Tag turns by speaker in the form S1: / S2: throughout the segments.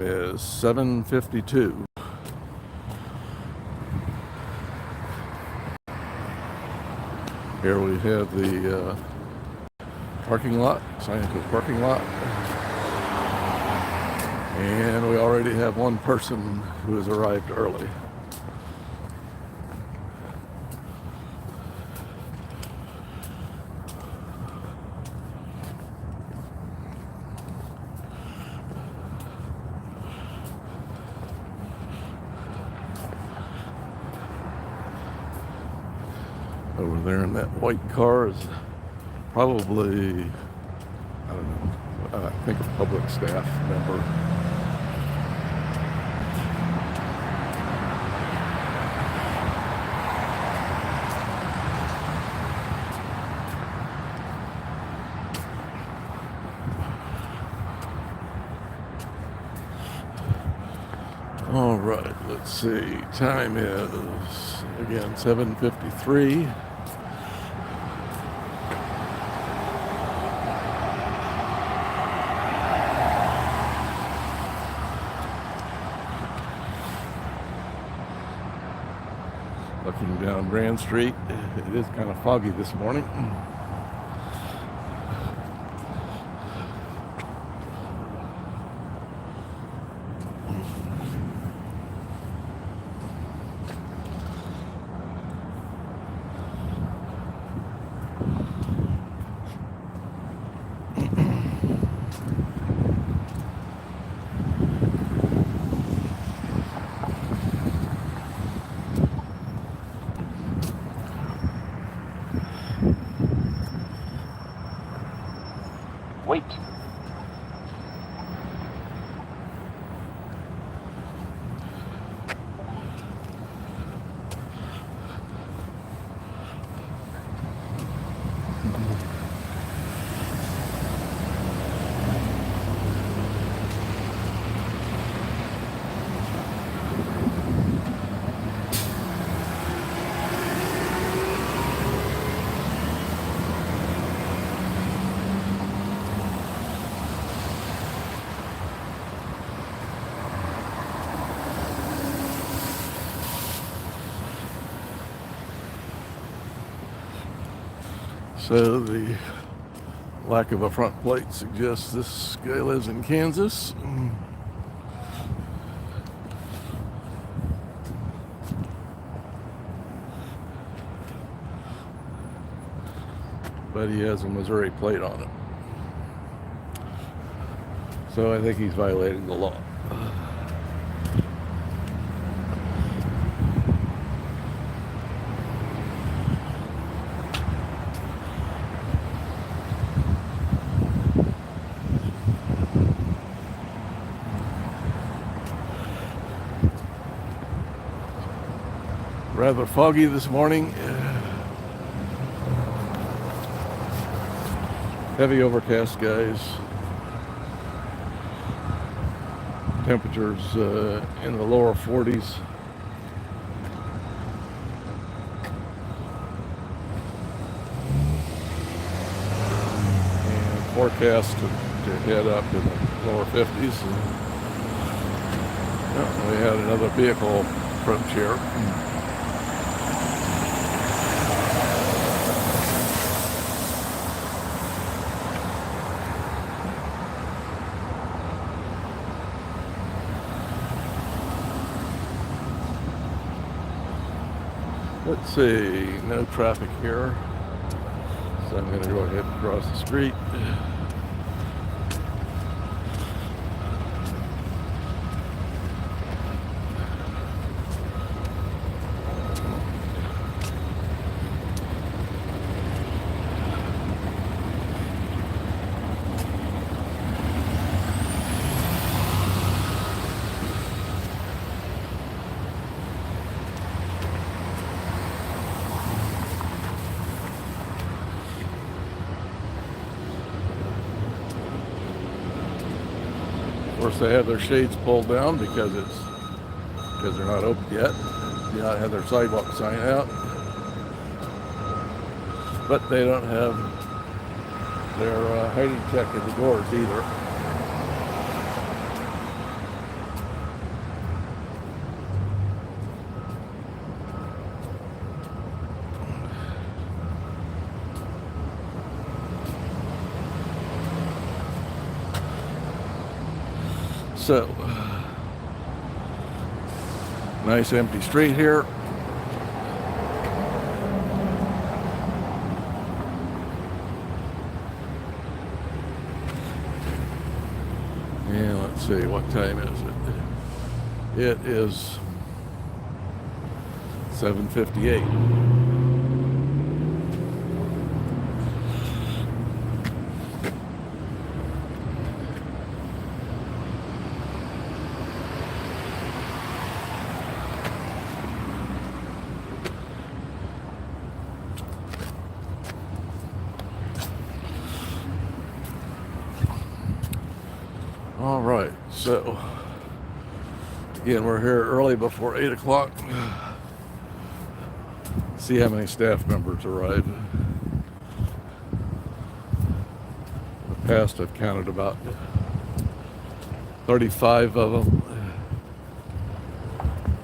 S1: is 7:52. Here we have the parking lot, Sunoco parking lot. And we already have one person who has arrived early. Over there in that white car is probably, I don't know, I think a public staff member. All right, let's see. Time is, again, 7:53. Looking down Grand Street, it is kind of foggy this morning.
S2: Wait.
S1: So the lack of a front plate suggests this guy lives in Kansas. But he has a Missouri plate on it. So I think he's violating the law. Rather foggy this morning. Heavy overcast skies. Temperatures in the lower 40s. And forecast to head up in the lower 50s. And we had another vehicle approach here. Let's see, no traffic here, so I'm going to go ahead and cross the street. Of course, they have their shades pulled down because they're not open yet. They don't have their sidewalk sign out, but they don't have their height check at the doors either. So, nice empty street here. And let's see, what time is it? It is 7:58. All right, so again, we're here early before 8 o'clock. See how many staff members arrived. In the past, I've counted about 35 of them,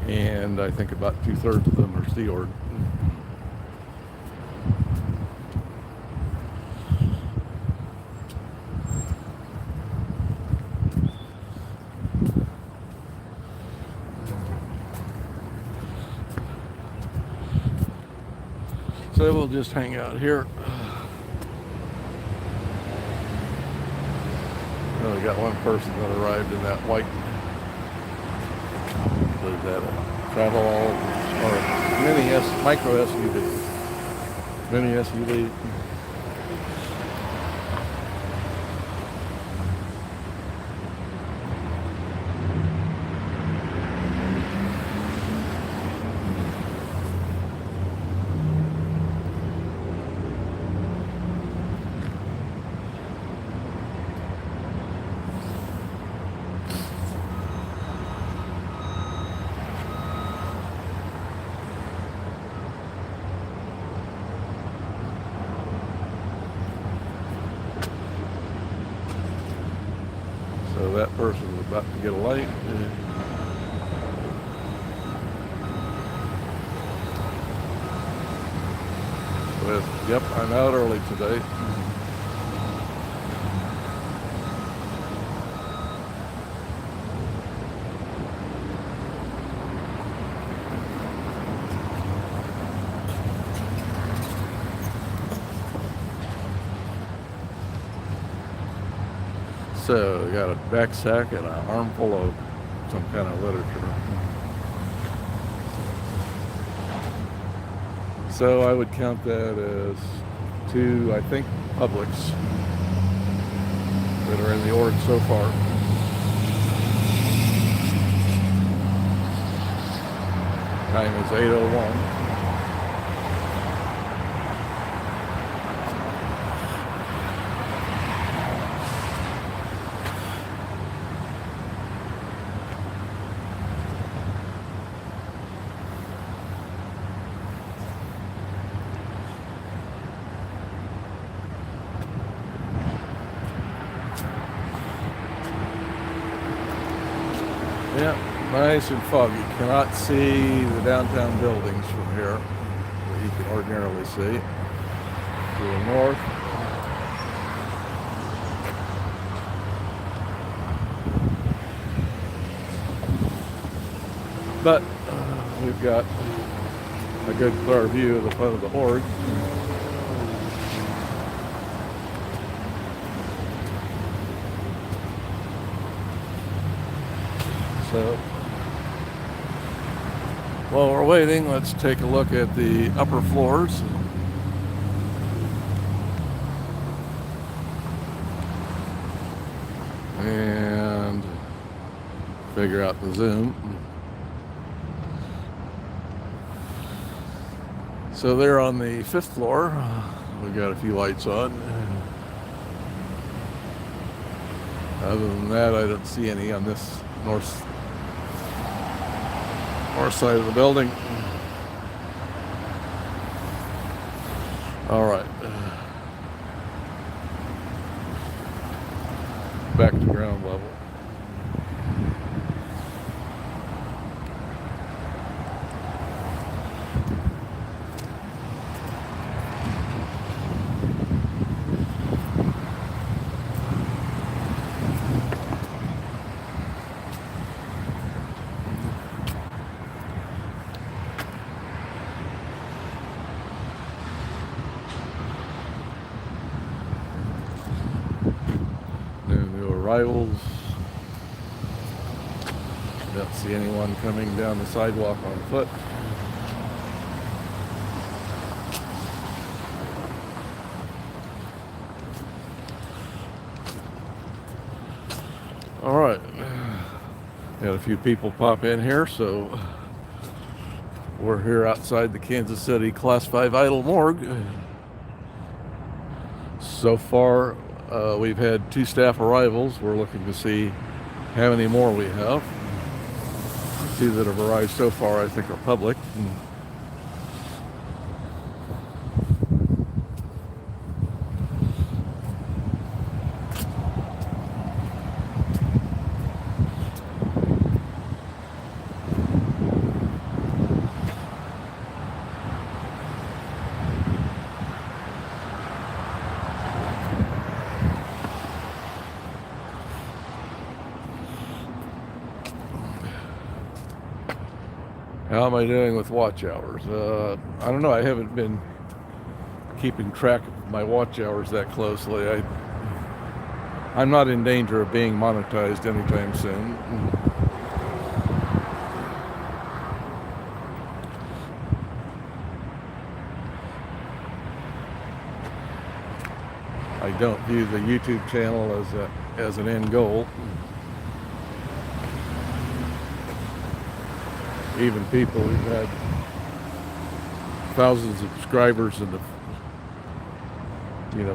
S1: and I think about 2/3 of them are Sea Org. So we'll just hang out here. Oh, we got one person that arrived in that white, what is that, a travel or micro SUV. Mini SUV. So that person is about to get a light. Yep, I'm out early today. So we got a backpack and an armful of some kind of literature. So I would count that as 2, I think, publics that are in the org so far. Time is 8:01. Yeah, nice and foggy. Cannot see the downtown buildings from here that you can ordinarily see. To the north. But we've got a good clear view of the front of the org. So while we're waiting, let's take a look at the upper floors. And figure out the zoom. So they're on the 5th floor. We've got a few lights on. Other than that, I don't see any on this north side of the building. All right. Back to ground level. arrivals. Don't see anyone coming down the sidewalk on foot. All right, had a few people pop in here, so we're here outside the Kansas City Class 5 Idle Morgue. So far, we've had 2 staff arrivals. We're looking to see how many more we have. The 2 that have arrived so far, I think, are public. How am I doing with watch hours? I don't know. I haven't been keeping track of my watch hours that closely. I'm not in danger of being monetized anytime soon. I don't view the YouTube channel as an end goal. Even people who've had thousands of subscribers and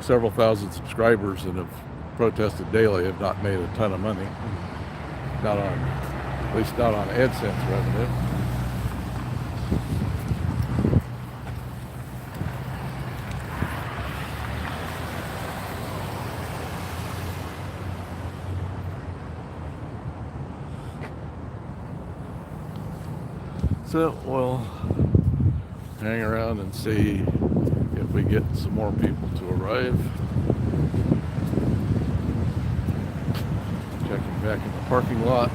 S1: several thousand subscribers and have protested daily have not made a ton of money. At least not on AdSense revenue. So we'll hang around and see if we get some more people to arrive. Checking back in the parking lot.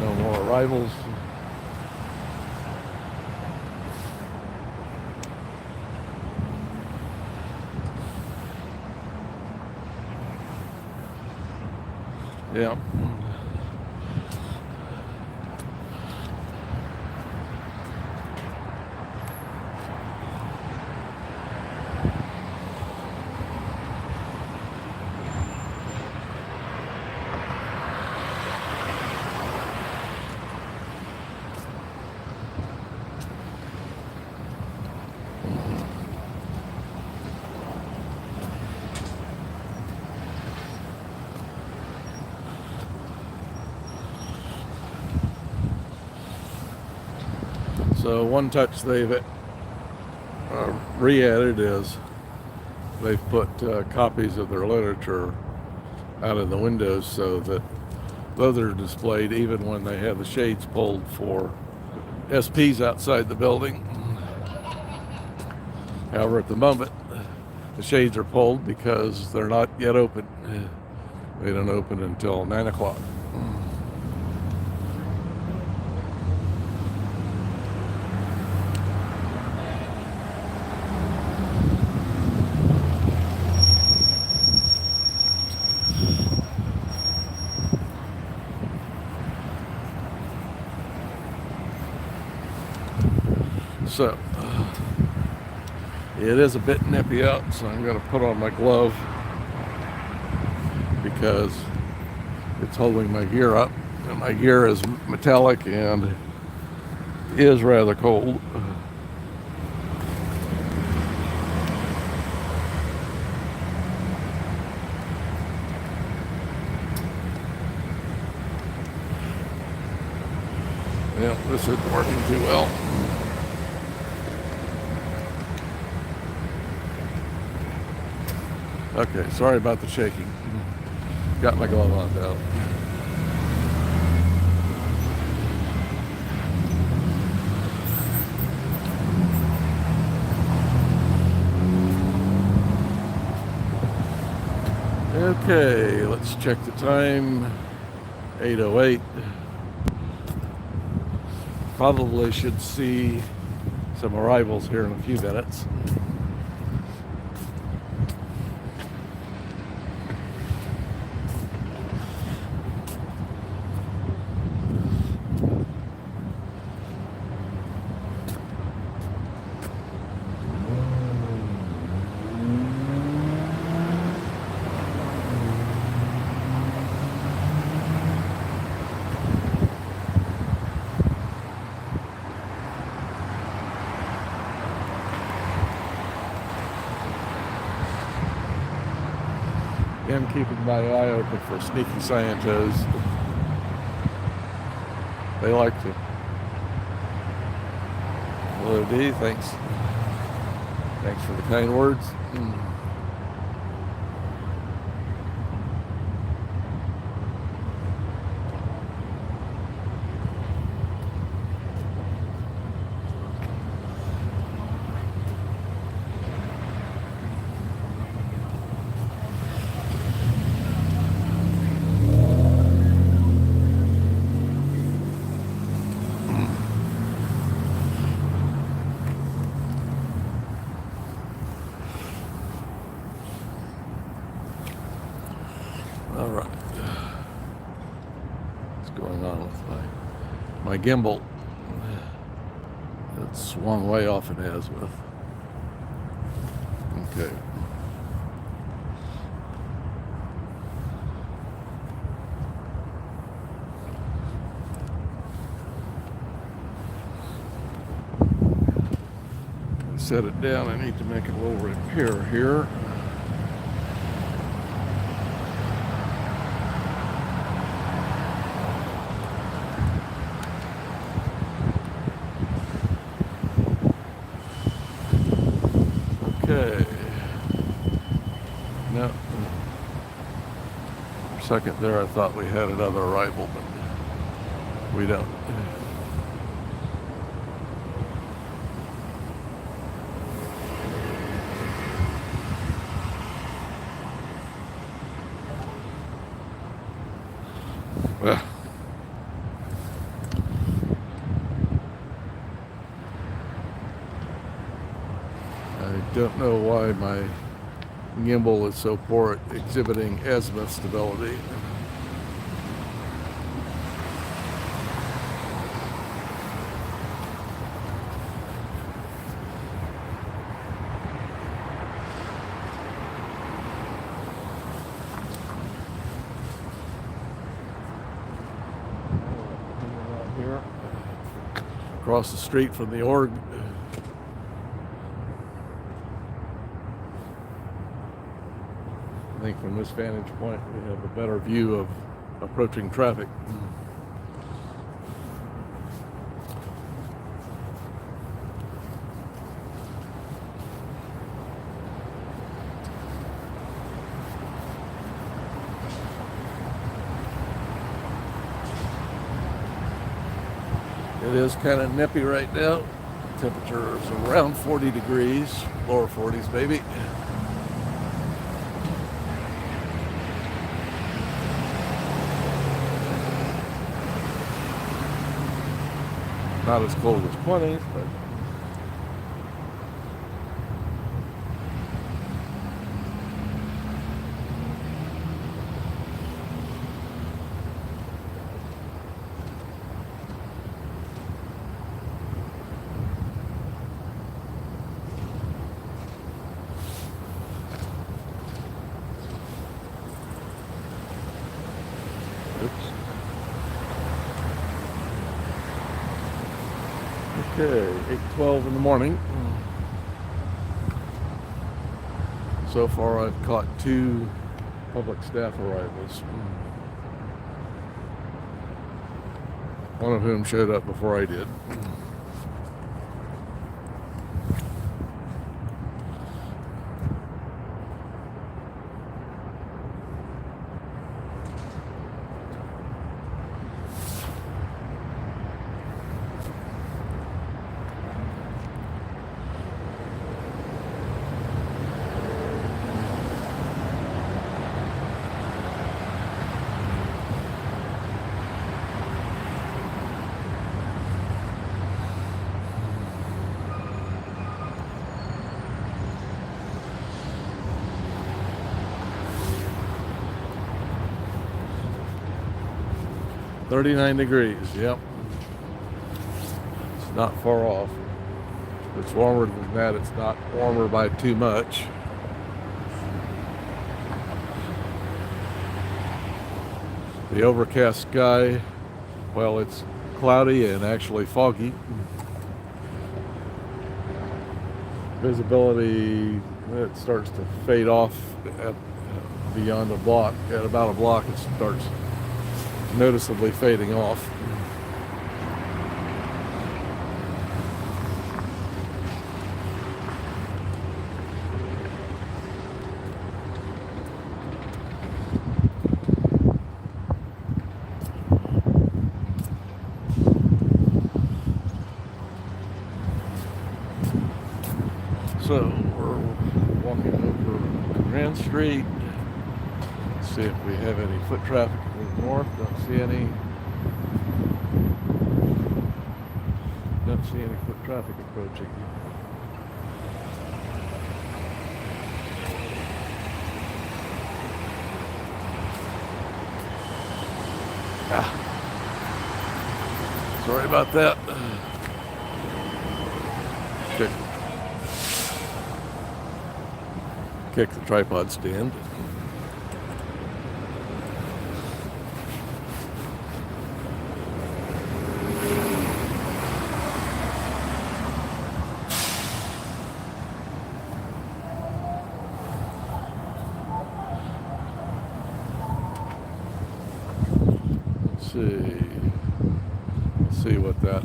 S1: No more arrivals. Yeah. So one touch they've re-added is they've put copies of their literature out in the windows so that those are displayed even when they have the shades pulled for SPs outside the building. However, at the moment, the shades are pulled because they're not yet open. They don't open until 9 o'clock. So, it is a bit nippy out, so I'm going to put on my glove because it's holding my gear up. And my gear is metallic and is rather cold. Yeah, this isn't working too well. Okay, sorry about the shaking. Got my glove on now. Okay, let's check the time. 8:08. Probably should see some arrivals here in a few minutes. keeping my eye open for sneaky scientos. They like to. Hello, D. Thanks. Thanks for the kind words. All right. What's going on with my gimbal? It swung way off in azimuth. Okay. Set it down. I need to make a little repair here. Okay. No. For a second there, I thought we had another arrival, but we don't. Well, I don't know why my gimbal is so poor at exhibiting azimuth stability. Here, across the street from the org. I think from this vantage point we have a better view of approaching traffic. It is kind of nippy right now. Temperature is around 40 degrees, lower 40s maybe. Not as cold as 20s, but okay, 8:12 in the morning. So far I've caught 2 public staff arrivals. One of whom showed up before I did. $39 degrees, yep. It's not far off. If it's warmer than that, it's not warmer by too much. The overcast sky, well, it's cloudy and actually foggy. Visibility, it starts to fade off at beyond a block. At about a block, it starts noticeably fading off. So we're walking over Grand Street. Let's see if we have any foot traffic moving north. Don't see any. Don't see any foot traffic approaching. Sorry about that. Kick the tripod stand. Let's see what that.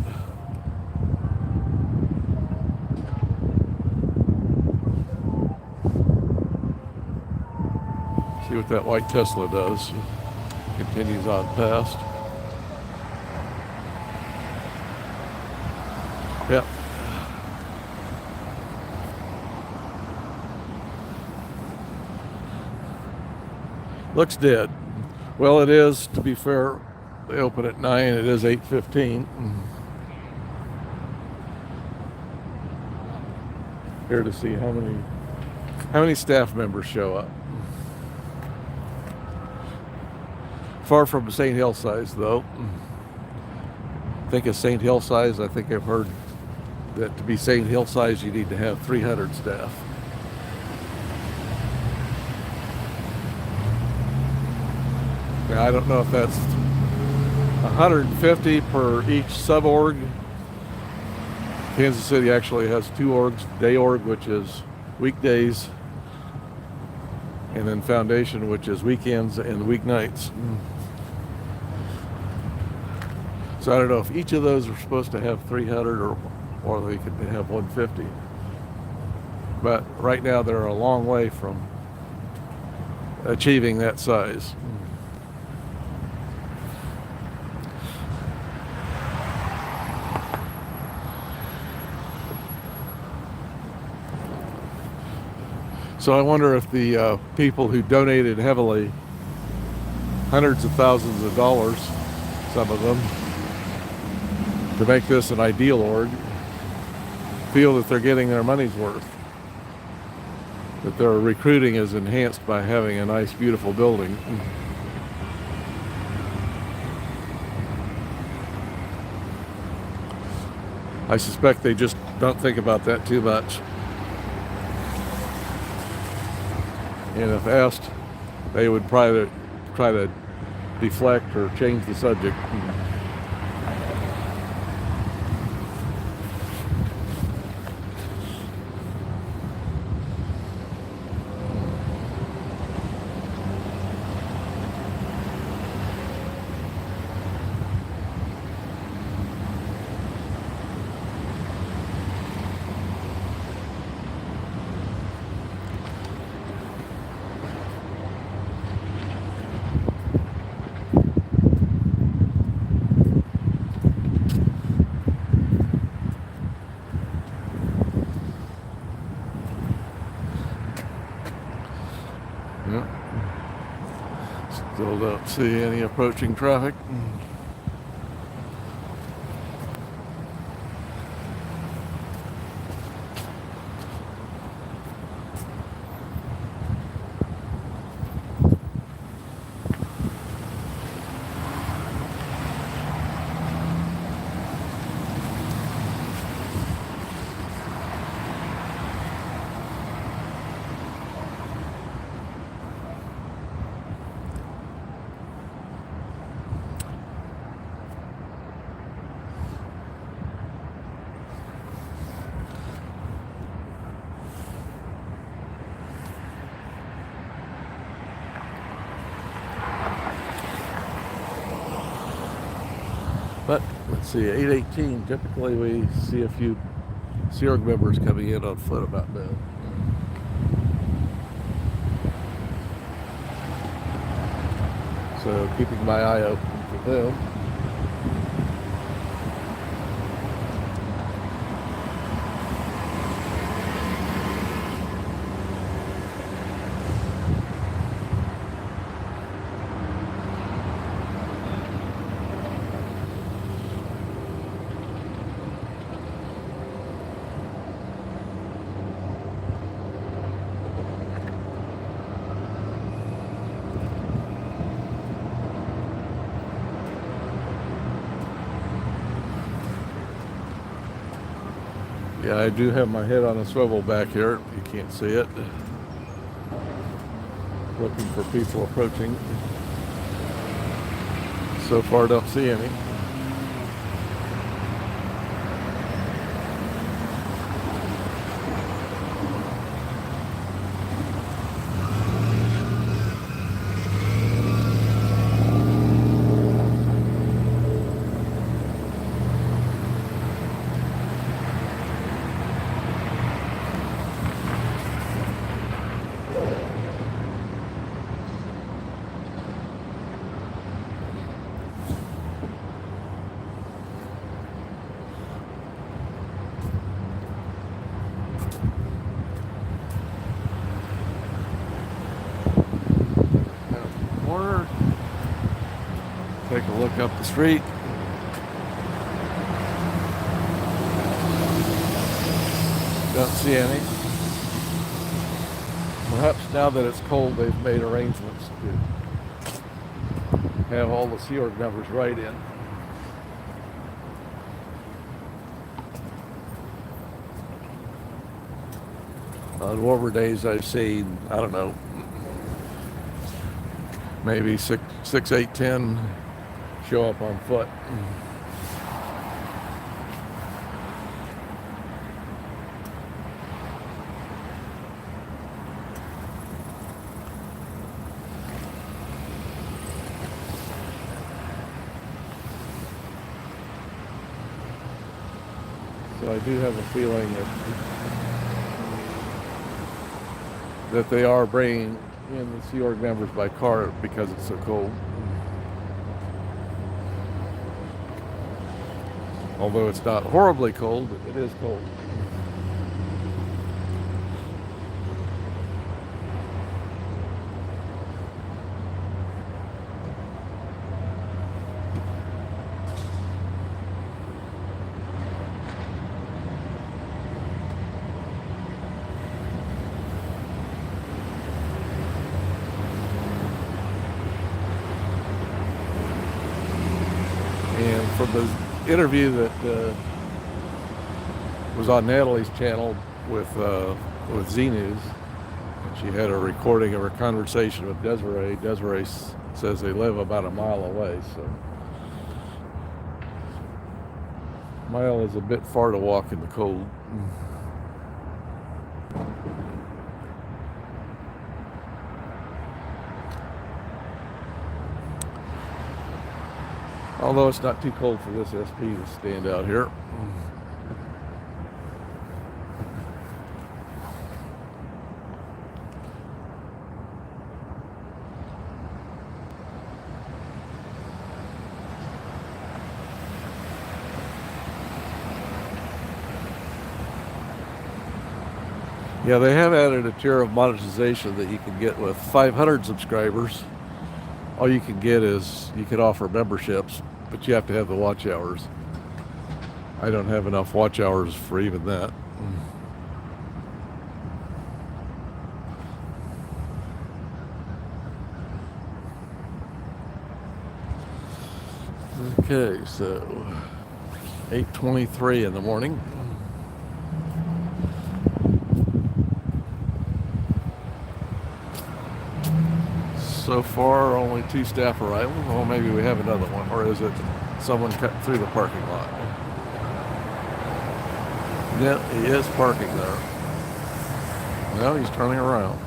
S1: See what that white Tesla does. Continues on past. Yep. Looks dead. Well, it is, to be fair. They open at 9. It is 8:15. Here to see how many staff members show up. Far from St. Hill size, though. Think of St. Hill size. I think I've heard that to be St. Hill size, you need to have 300 staff. Now, I don't know if that's 150 per each sub-org. Kansas City actually has 2 orgs, day org, which is weekdays, and then foundation, which is weekends and weeknights. So I don't know if each of those are supposed to have 300 or they could have 150. But right now they're a long way from achieving that size. So I wonder if the people who donated heavily, hundreds of thousands of dollars, some of them, to make this an ideal org, feel that they're getting their money's worth. That their recruiting is enhanced by having a nice, beautiful building. I suspect they just don't think about that too much. And if asked, they would probably try to deflect or change the subject. Still don't see any approaching traffic. But let's see, 8:18. Typically, we see a few Sea Org members coming in on foot about now. So keeping my eye open for them. Yeah, I do have my head on a swivel back here. You can't see it. Looking for people approaching. So far, don't see any. Corner. Take a look up the street. Don't see any. Perhaps now that it's cold, they've made arrangements to have all the Sea Org members right in. On warmer days, I've seen, I don't know, maybe 6, 8, 10 show up on foot. So I do have a feeling that they are bringing in the Sea Org members by car because it's so cold. Although it's not horribly cold, it is cold. And from the interview that was on Natalie's channel with Z News, she had a recording of her conversation with Desiree. Desiree says they live about a mile away, so a mile is a bit far to walk in the cold. Although it's not too cold for this SP to stand out here. Yeah, they have added a tier of monetization that you can get with 500 subscribers. All you can get is, you can offer memberships, but you have to have the watch hours. I don't have enough watch hours for even that. Okay, so 8:23 in the morning. So far, only 2 staff arrivals. Well, maybe we have another one, or is it someone cut through the parking lot? Yeah, he is parking there. No, he's turning around.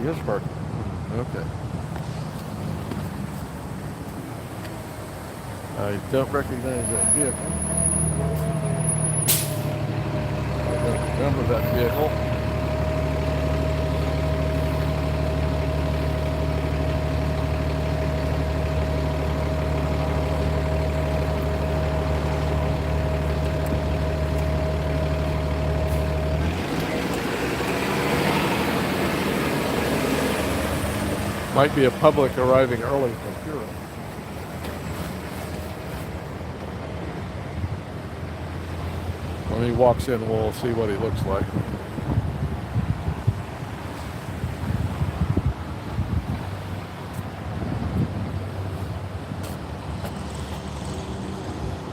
S1: He is parking. Okay. I don't recognize that vehicle. I don't remember that vehicle. Might be a public arriving early from Pura. When he walks in, we'll see what he looks like.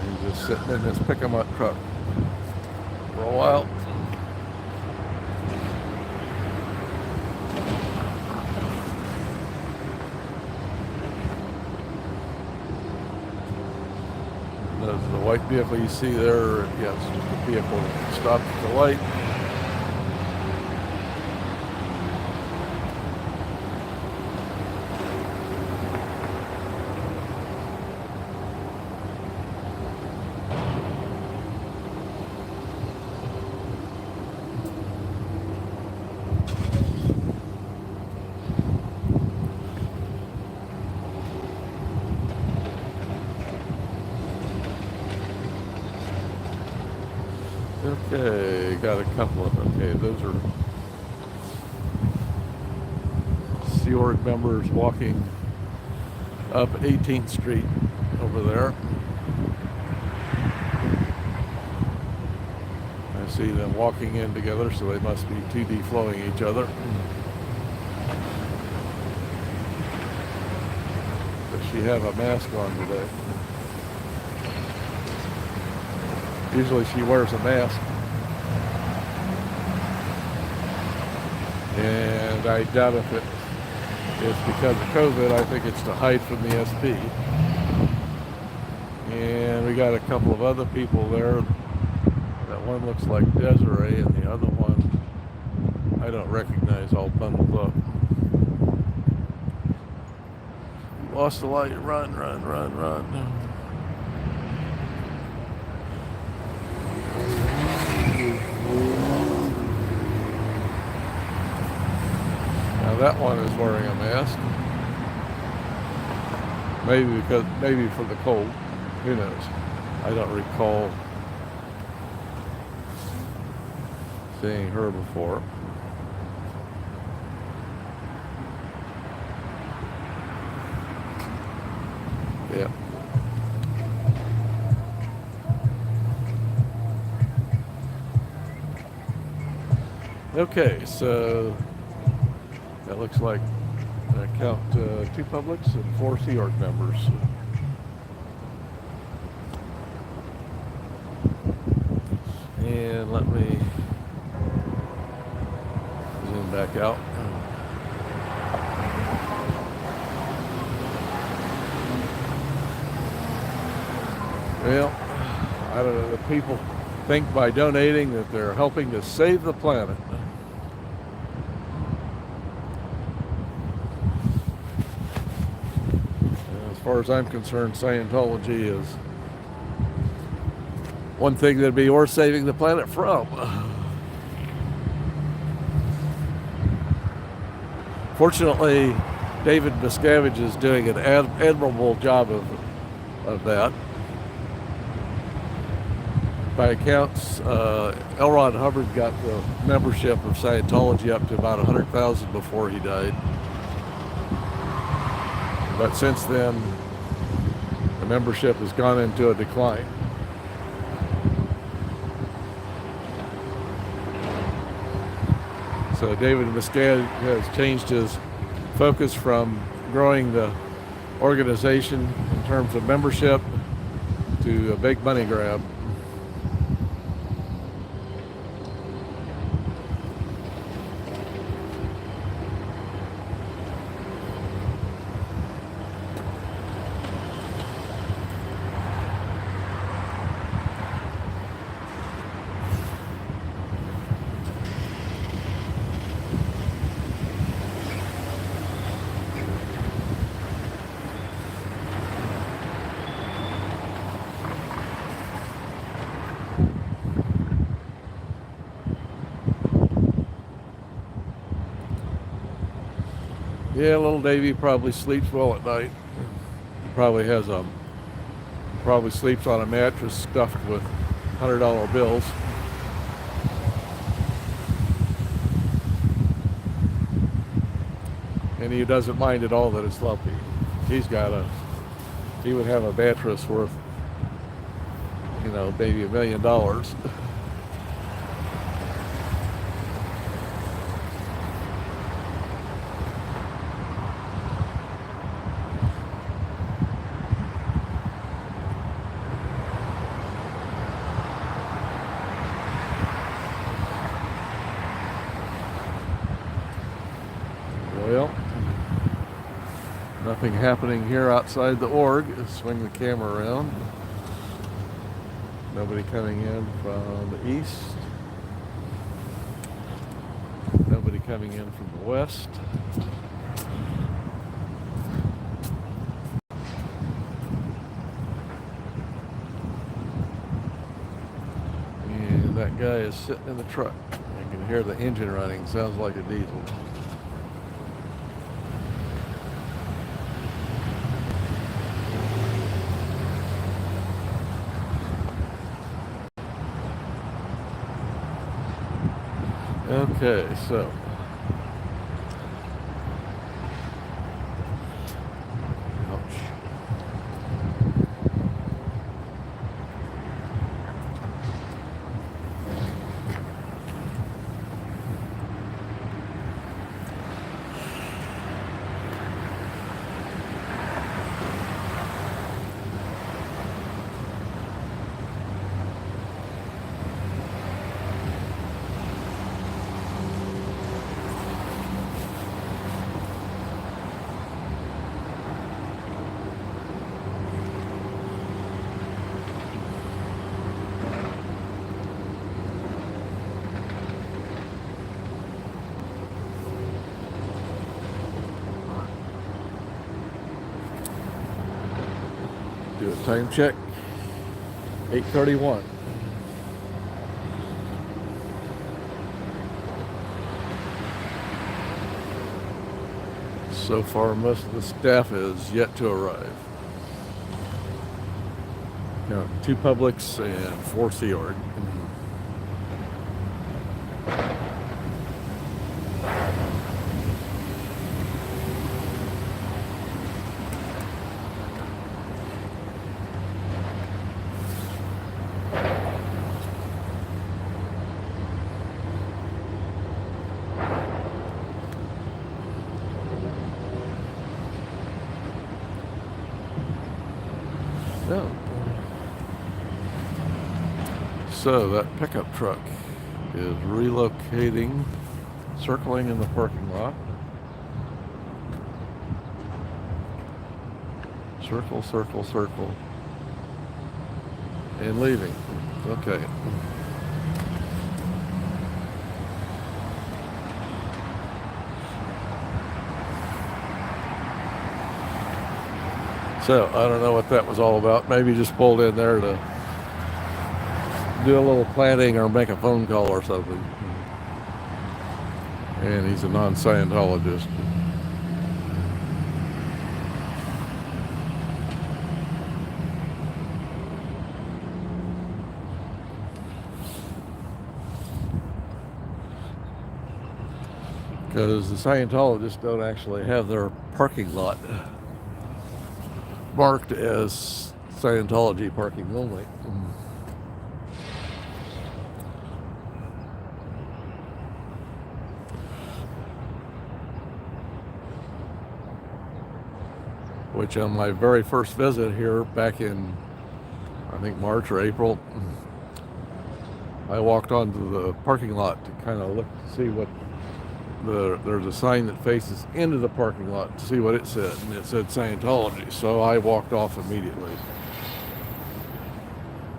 S1: He's just sitting in this pick-em-up truck for a while. The white vehicle you see there, yeah, it's just a vehicle that stops at the light. Okay, got a couple of, okay, those are Sea Org members walking up 18th Street over there. I see them walking in together, so they must be TD flowing each other. Does she have a mask on today? Usually she wears a mask. And I doubt if it's because of COVID. I think it's to hide from the SP. And we got a couple of other people there. That one looks like Desiree, and the other one I don't recognize, all bundled up. Lost the light. Run, run, run, run. Now that one is wearing a mask. Maybe for the cold. Who knows? I don't recall seeing her before. Yeah. Okay, so that looks like I count 2 publics and 4 Sea Org members. And let me zoom back out. Well, I don't know, the people think by donating that they're helping to save the planet. As far as I'm concerned, Scientology is one thing that'd be worth saving the planet from. Fortunately, David Miscavige is doing an admirable job of that. By accounts, L. Ron Hubbard got the membership of Scientology up to about 100,000 before he died. But since then, the membership has gone into a decline. So David Miscavige has changed his focus from growing the organization in terms of membership to a big money grab. Yeah, little Davy probably sleeps well at night. Probably has a probably sleeps on a mattress stuffed with $100 bills. And he doesn't mind at all that it's lumpy. He would have a mattress worth, maybe $1 million. Well, nothing happening here outside the org. Swing the camera around. Nobody coming in from the east. Nobody coming in from the west. And that guy is sitting in the truck. I can hear the engine running. Sounds like a diesel. Okay, so ouch. Do a time check. 8:31. So far, most of the staff is yet to arrive. Now, 2 Publix and 4 Sea Org. No. So that pickup truck is relocating, circling in the parking lot. Circle, circle, circle. And leaving. Okay. So, I don't know what that was all about. Maybe just pulled in there to do a little planning or make a phone call or something. And he's a non-Scientologist. Because the Scientologists don't actually have their parking lot marked as Scientology parking only. Which on my very first visit here back in, I think March or April, I walked onto the parking lot to kind of look to see what there's a sign that faces into the parking lot to see what it said, and it said Scientology, so I walked off immediately.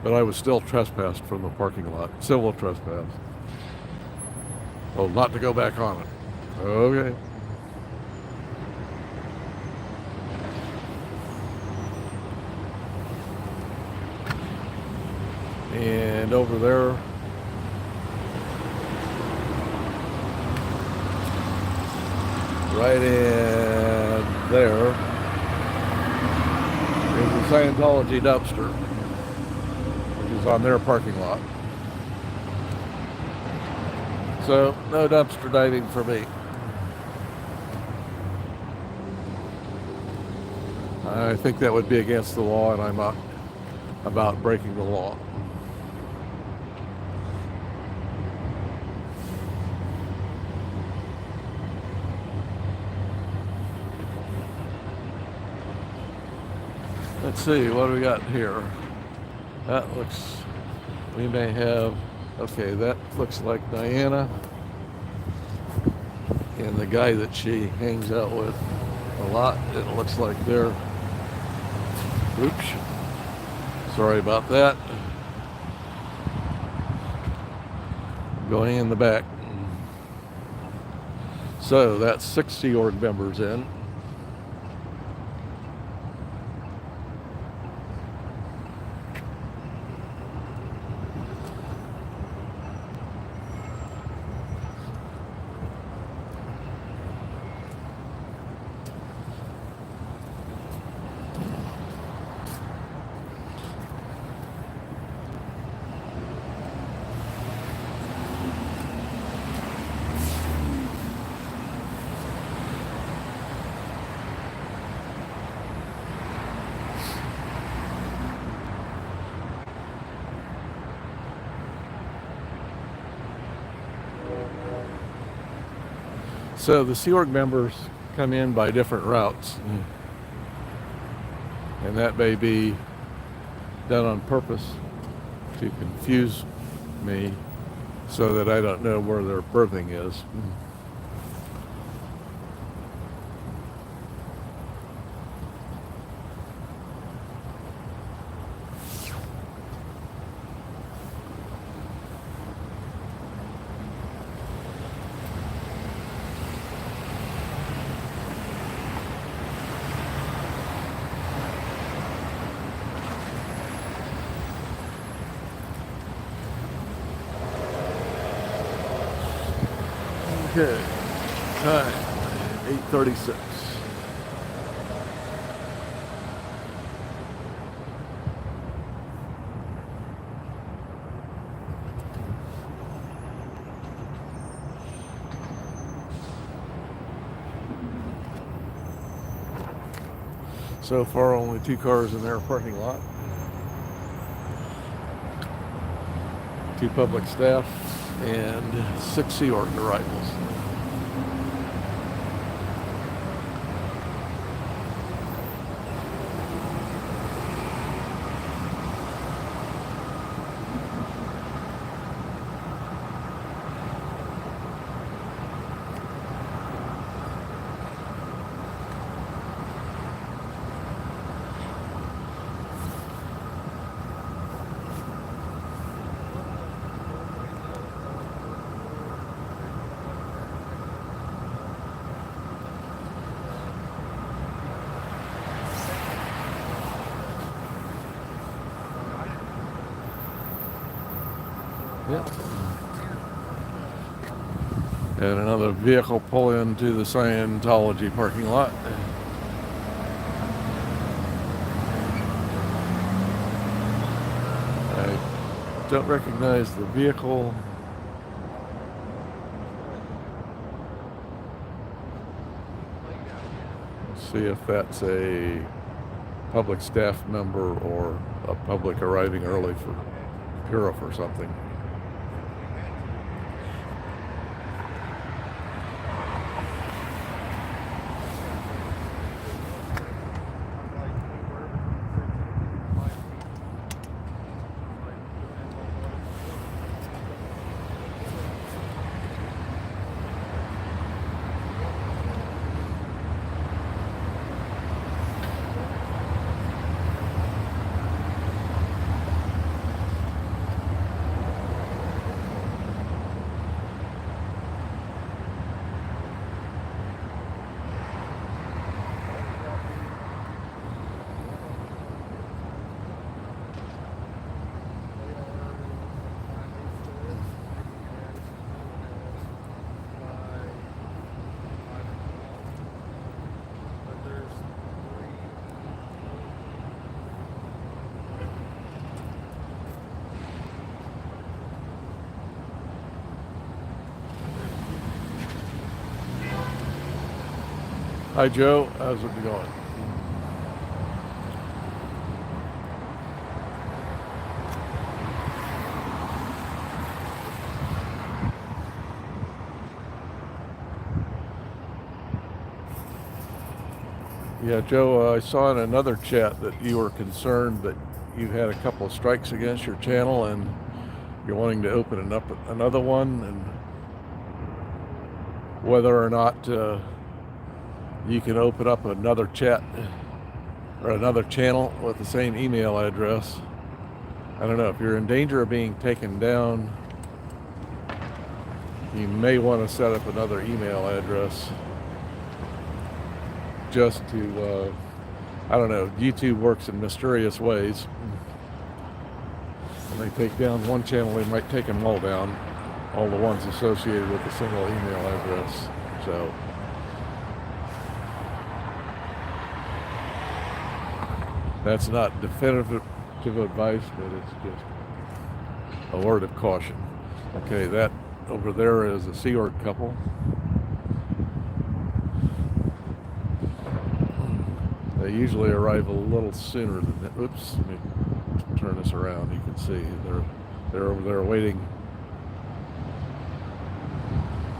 S1: But I was still trespassed from the parking lot, civil trespass. Oh, not to go back on it. Okay. And over there, right in there is the Scientology dumpster, which is on their parking lot. So no dumpster diving for me. I think that would be against the law, and I'm not about breaking the law. Let's see, what do we got here? That looks, we may have, okay, that looks like Diana and the guy that she hangs out with a lot. It looks like they're, oops, sorry about that. Going in the back. So that's 6 Sea Org members in. So the Sea Org members come in by different routes. And that may be done on purpose to confuse me so that I don't know where their berthing is. Okay, time 8:36. So far, only 2 cars in their parking lot. 2 public staff and 6 Sea Org arrivals. Yep. And another vehicle pull into the Scientology parking lot. I don't recognize the vehicle. Let's see if that's a public staff member or a public arriving early for Purif or something. Hi, Joe. How's it going? Yeah, Joe, I saw in another chat that you were concerned that you had a couple of strikes against your channel and you're wanting to open up another one, and whether or not you can open up another chat or another channel with the same email address. I don't know. If you're in danger of being taken down, you may want to set up another email address just to, I don't know, YouTube works in mysterious ways. When they take down one channel, they might take them all down, all the ones associated with a single email address. So that's not definitive advice, but it's just a word of caution. Okay, that over there is a Sea Org couple. They usually arrive a little sooner than that. Oops, let me turn this around. You can see they're over there waiting.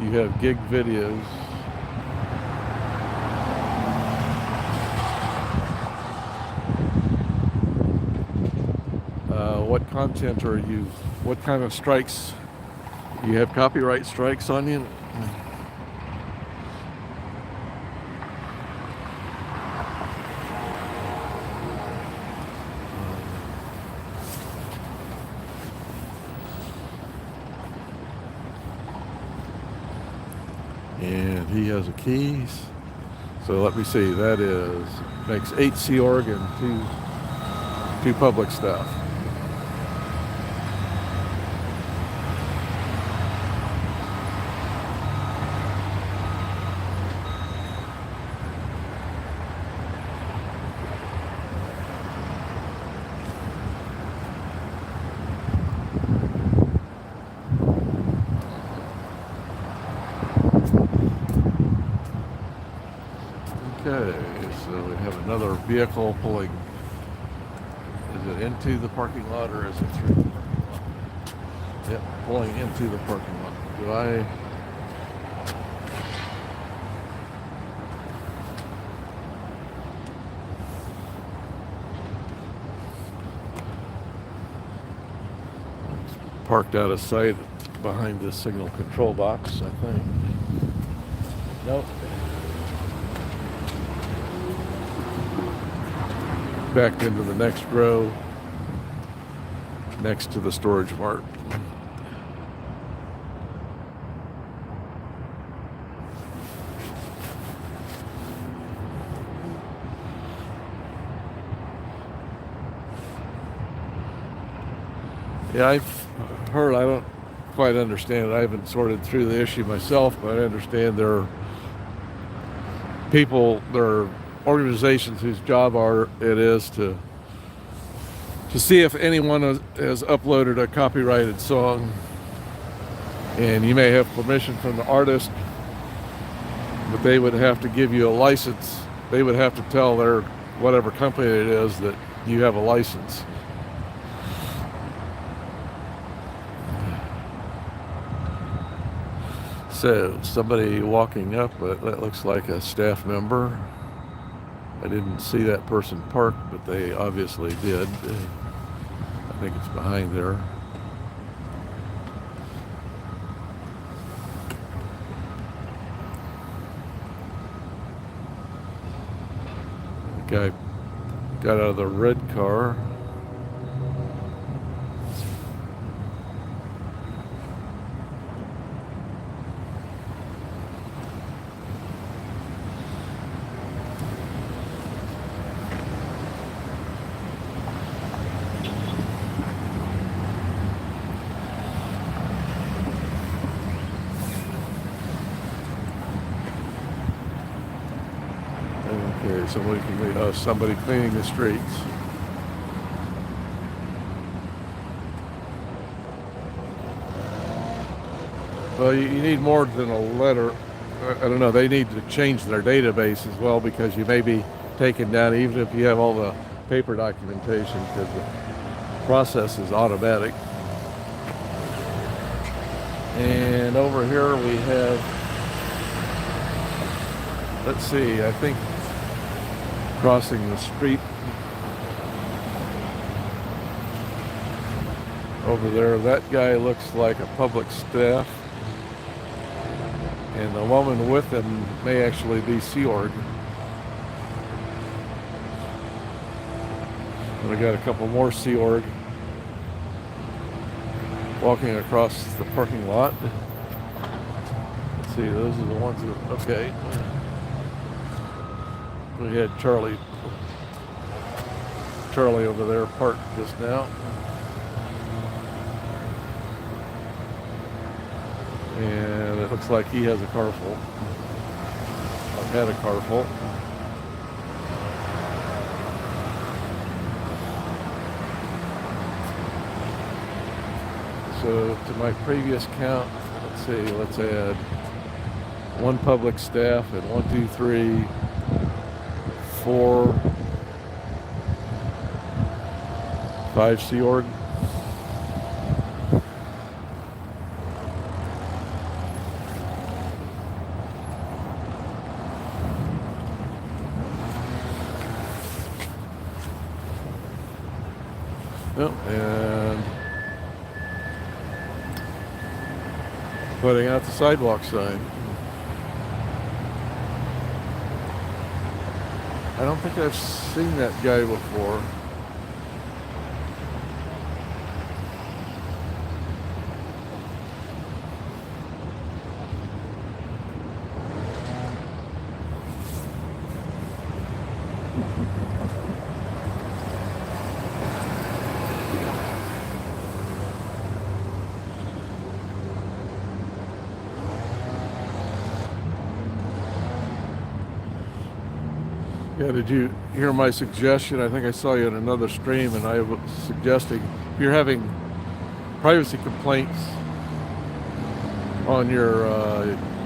S1: You have gig videos. What content are you? What kind of strikes? You have copyright strikes on you? And he has a keys. So let me see. That makes 8 Sea Org and two public staff. Okay, so we have another vehicle pulling. Is it into the parking lot or is it through the parking lot? Yep, pulling into the parking lot. Do I? Parked out of sight behind the signal control box, I think. Nope. Backed into the next row next to the storage mart. Yeah, I've heard, I don't quite understand it. I haven't sorted through the issue myself, but I understand there are people, there are organizations whose job it is to see if anyone has uploaded a copyrighted song, and you may have permission from the artist, but they would have to give you a license. They would have to tell their whatever company it is that you have a license. So somebody walking up, that looks like a staff member. I didn't see that person parked, but they obviously did. I think it's behind there. The guy got out of the red car. Okay, somebody cleaning the streets. Well, you need more than a letter, I don't know, they need to change their database as well, because you may be taken down even if you have all the paper documentation, because the process is automatic. And over here we have, let's see, I think crossing the street over there, that guy looks like a public staff, and the woman with him may actually be Sea Org. And we got a couple more Sea Org walking across the parking lot. Let's see, those are the ones that, okay. We had Charlie over there parked just now. And it looks like he has a car full. I've had a car full. So to my previous count, let's see, let's add one public staff and 1, 2, 3, 4, 5 Sea Org. Oh, and putting out the sidewalk sign. I don't think I've seen that guy before. Yeah, did you hear my suggestion? I think I saw you in another stream, and I was suggesting if you're having privacy complaints on your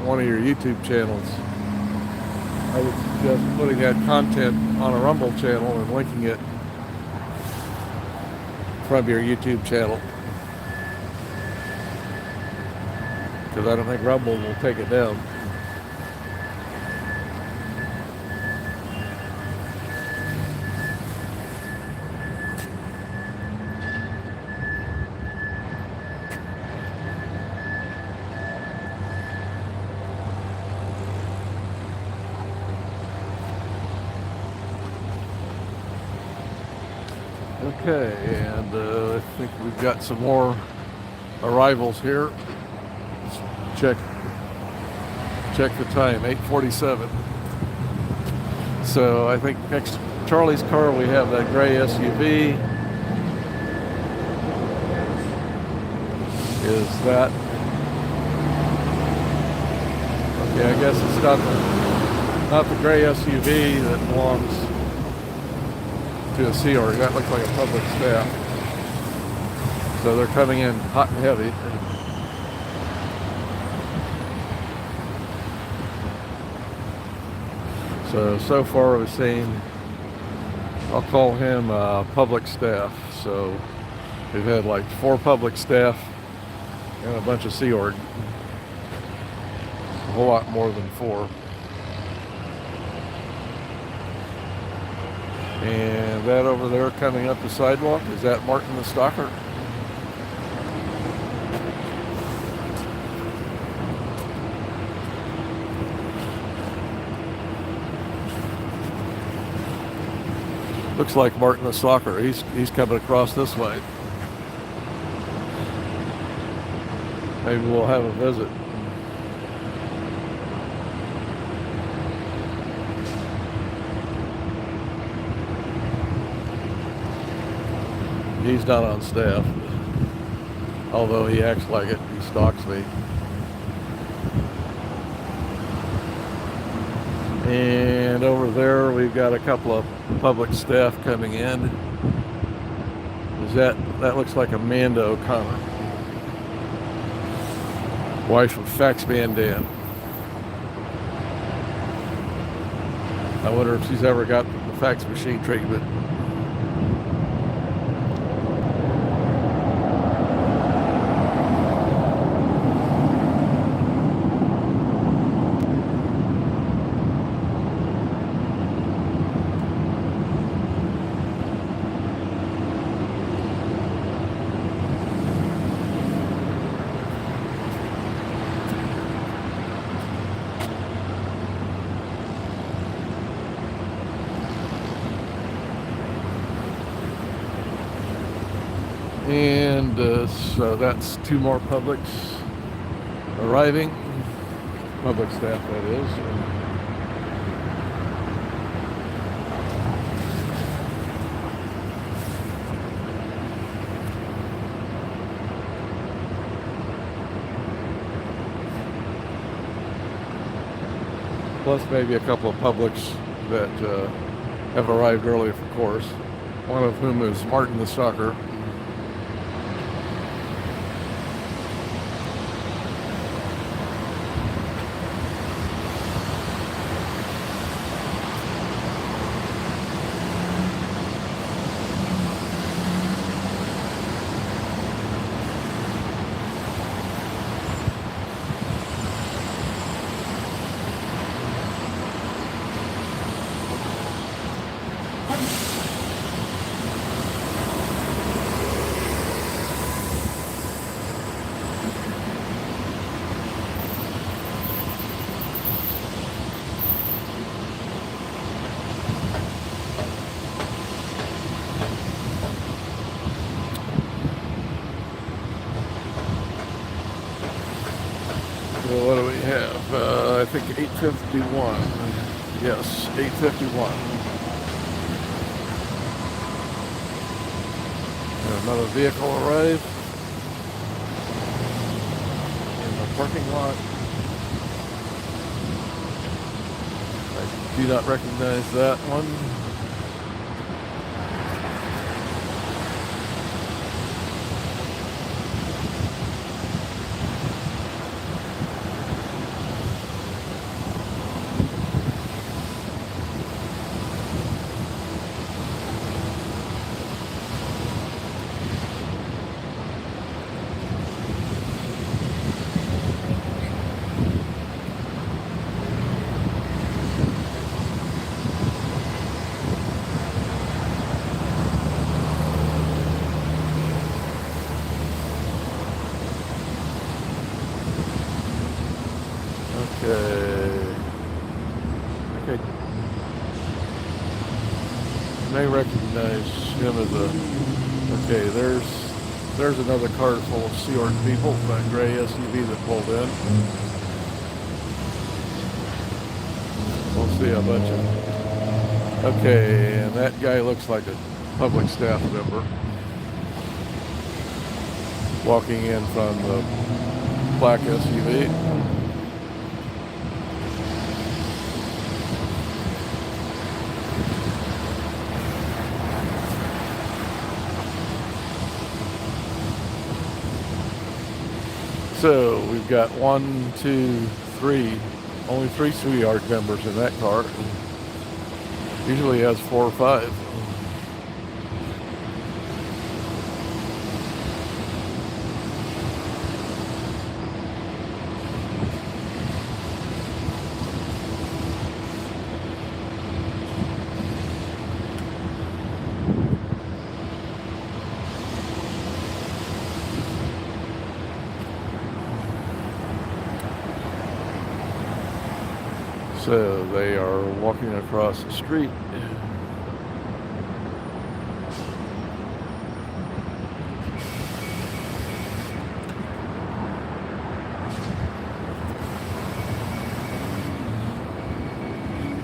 S1: one of your YouTube channels, I would suggest putting that content on a Rumble channel and linking it from your YouTube channel, because I don't think Rumble will take it down. Okay, and I think we've got some more arrivals here. Let's check the time, 8:47. So I think next to Charlie's car we have that gray SUV. Is that? Okay, I guess it's not the gray SUV that belongs to a Sea Org. That looks like a public staff. So they're coming in hot and heavy. So far we've seen, I'll call him public staff. So we've had like 4 public staff and a bunch of Sea Org. A whole lot more than 4. And that over there coming up the sidewalk, is that Martin the Stalker? Looks like Martin the Stalker. He's coming across this way. Maybe we'll have a visit. He's not on staff, although he acts like it. He stalks me. And over there we've got a couple of public staff coming in. That looks like Amanda O'Connor, wife of Fax Man Dan. I wonder if she's ever got the fax machine treatment. And so that's 2 more Publix arriving. Public staff, that is. Plus maybe a couple of Publix that have arrived early, of course. One of whom is Martin the Stalker. So what do we have? I think 8:51. Yes, 8:51. Another vehicle arrived in the parking lot. I do not recognize that one. Okay. May recognize him as a. Okay, there's another car full of Sea Org people. That gray SUV that pulled in. We'll see a bunch of. Okay, and that guy looks like a public staff member walking in from the black SUV. So we've got 1, 2, 3, only 3 Sea Org members in that car. Usually has 4 or 5. So they are walking across the street.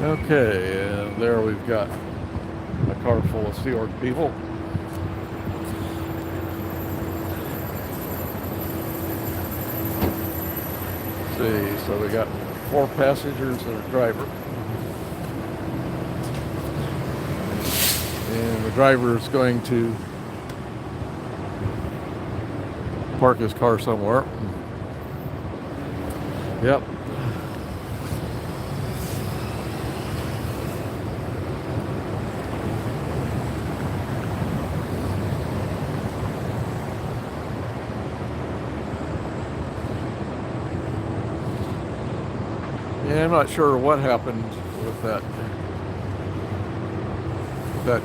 S1: Okay, and there we've got a car full of Sea Org people. Let's see, so we got 4 passengers and a driver. And the driver is going to park his car somewhere. Yep. And I'm not sure what happened with that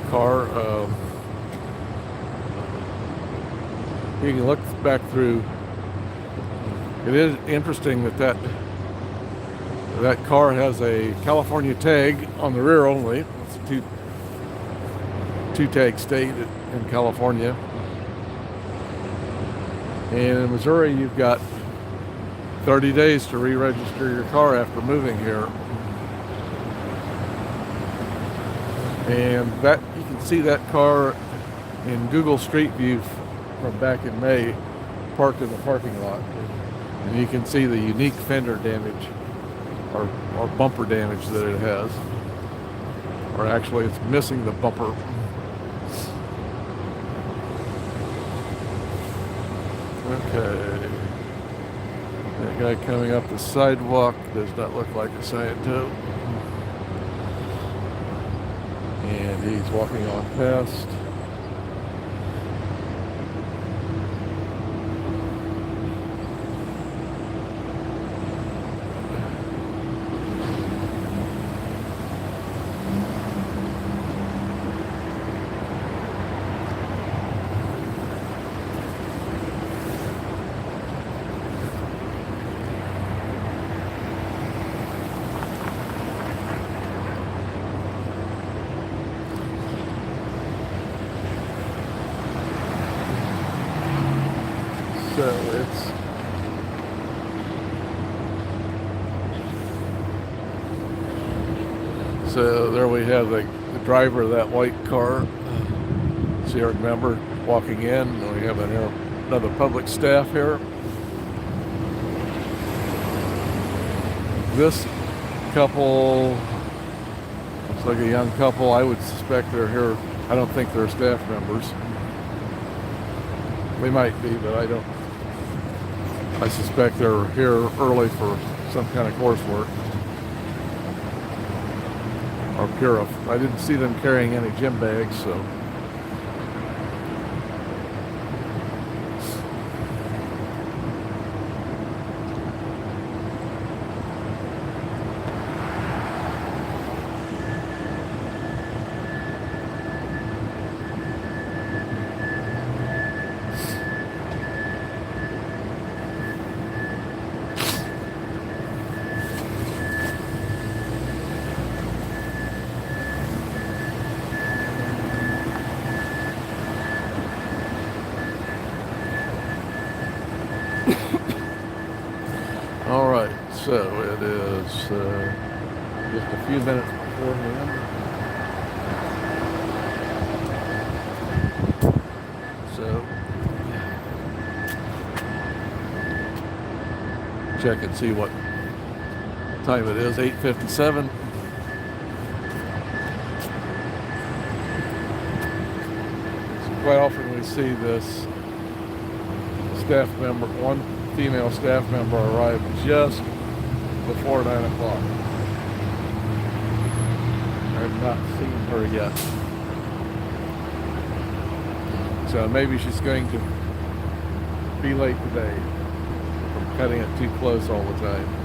S1: car. You can look back through. It is interesting that car has a California tag on the rear only. It's a two tag state in California. And in Missouri, you've got 30 days to re-register your car after moving here. And that you can see that car in Google Street View from back in May, parked in the parking lot. And you can see the unique fender damage or bumper damage that it has. Or actually, it's missing the bumper. Okay. That guy coming up the sidewalk does not look like a Sciento. And he's walking on past. So there we have the driver of that white car. See our member walking in. And we have another public staff here. This couple looks like a young couple. I would suspect they're here. I don't think they're staff members. They might be, but I don't. I suspect they're here early for some kind of coursework. Or Purif. I didn't see them carrying any gym bags, so. All right, so it is just a few minutes before noon. So check and see what time it is. 8:57. So quite often we see this staff member, one female staff member arrived just before 9 o'clock. I've not seen her yet. So maybe she's going to be late today from cutting it too close all the time.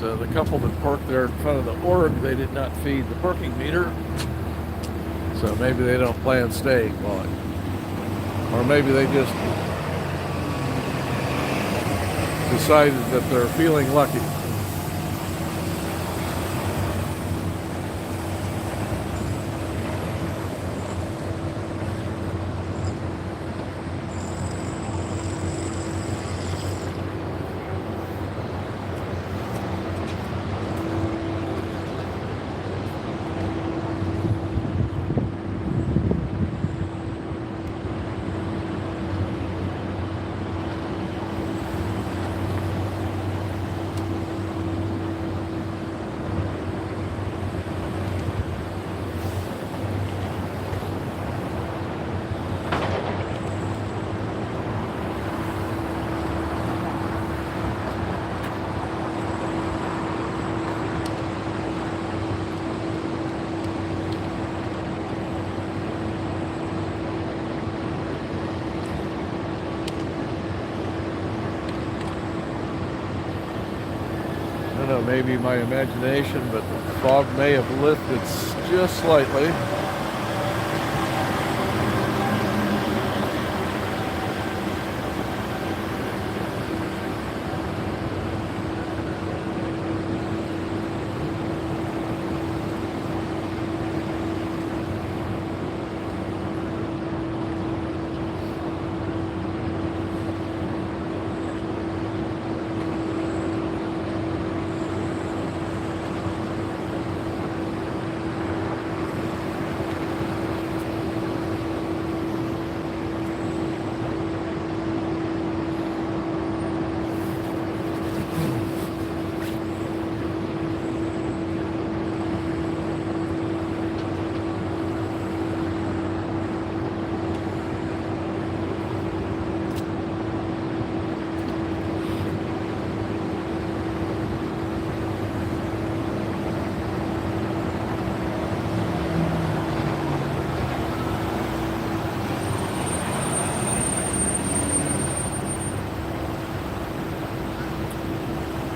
S1: So the couple that parked there in front of the org, they did not feed the parking meter. So maybe they don't plan staying long. Or maybe they just decided that they're feeling lucky. know, maybe my imagination, but the fog may have lifted just slightly.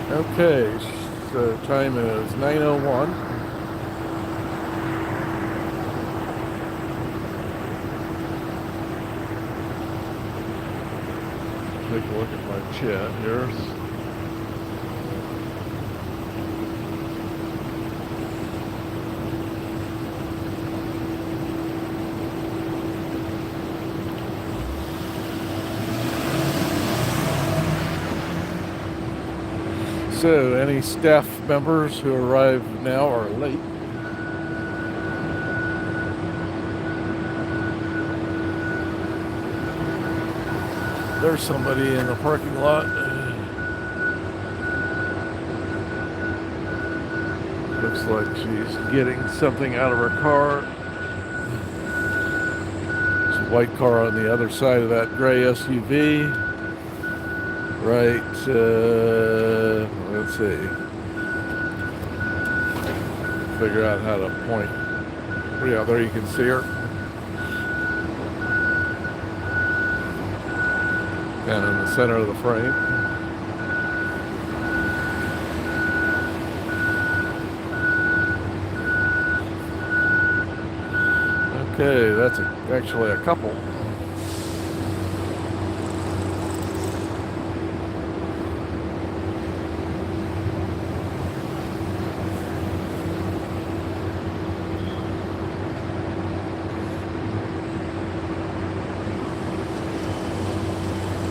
S1: Okay, so time is 9:01. Take a look at my chat here. So, any staff members who arrive now are late. There's somebody in the parking lot. Looks like she's getting something out of her car. There's a white car on the other side of that gray SUV. Right, let's see. Figure out how to point. Yeah, there you can see her. And in the center of the frame. Okay, that's actually a couple.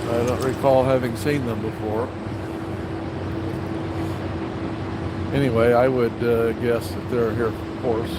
S1: I don't recall having seen them before. Anyway, I would guess that they're here for course.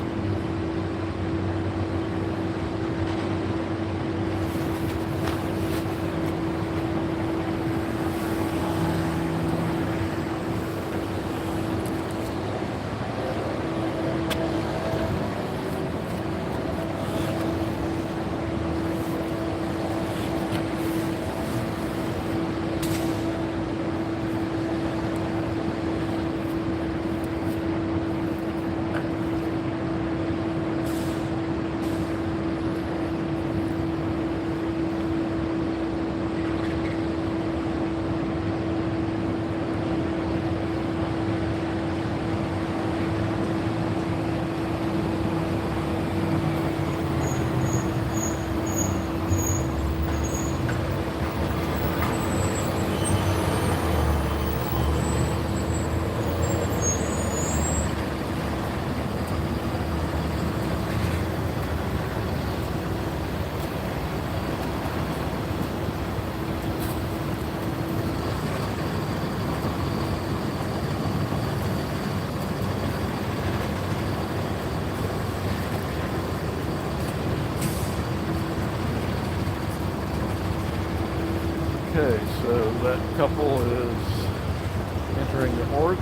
S1: Okay, so that couple is entering the org.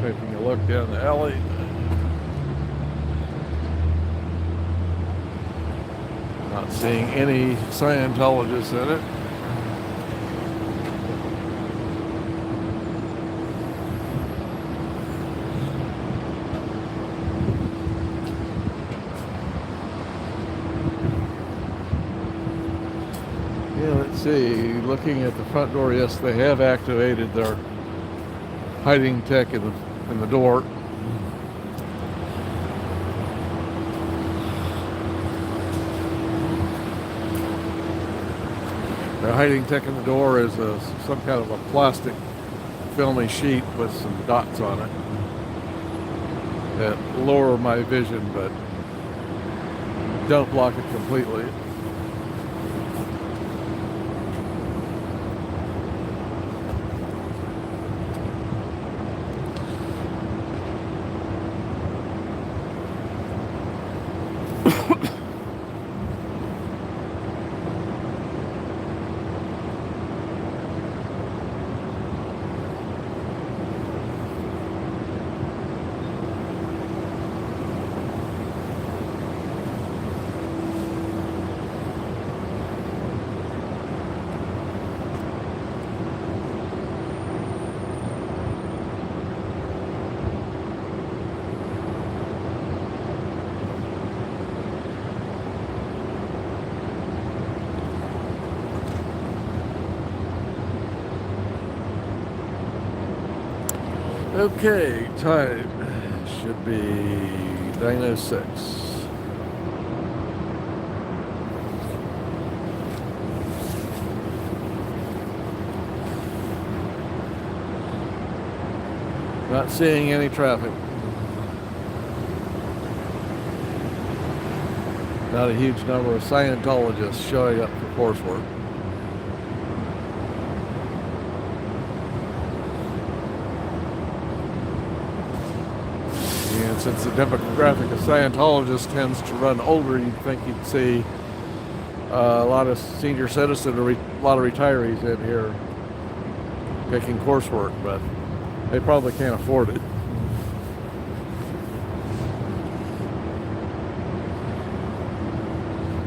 S1: Taking a look down the alley. Not seeing any Scientologists in it. Yeah, let's see. Looking at the front door, yes, they have activated their hiding tech in the door. The hiding tech in the door is some kind of a plastic filmy sheet with some dots on it that lower my vision but don't block it completely. Okay, time should be 9:06. Not seeing any traffic. Not a huge number of Scientologists showing up for coursework. And since the demographic of Scientologists tends to run older, you'd think you'd see a lot of senior citizens or a lot of retirees in here taking coursework, but they probably can't afford it.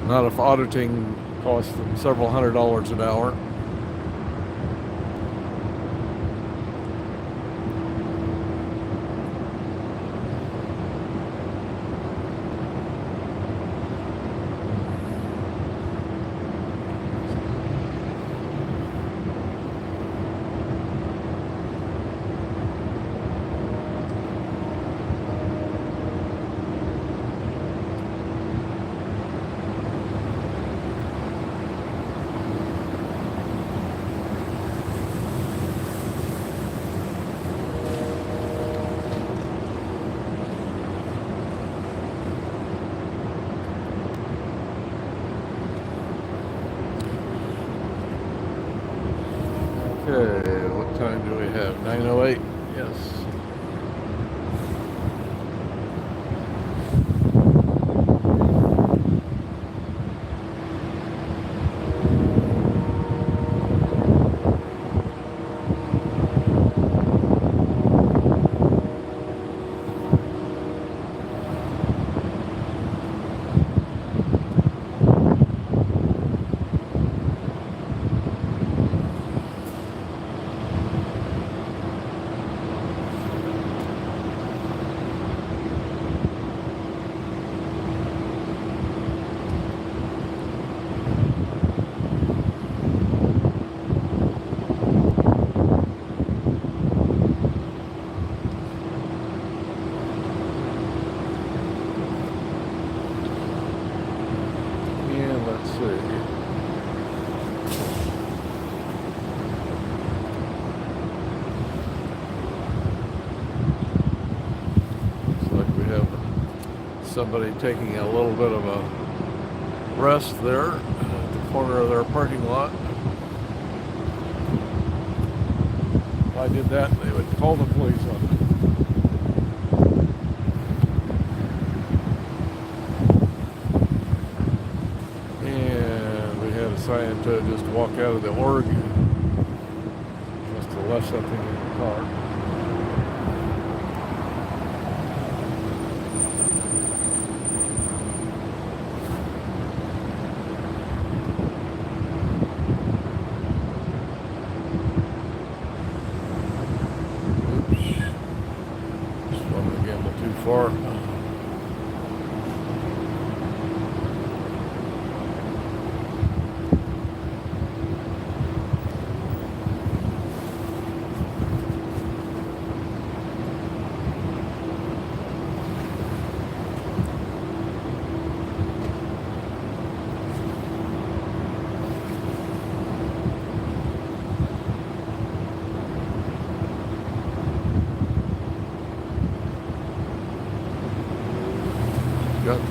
S1: Not if auditing costs them several $100s an hour. Okay, what time do we have? 9:08? Yes. And let's see. Looks like we have somebody taking a little bit of a rest there at the corner of their parking lot. If I did that, they would call the police on me. And we had a Scientologist walk out of the org. Must have left something in the car. For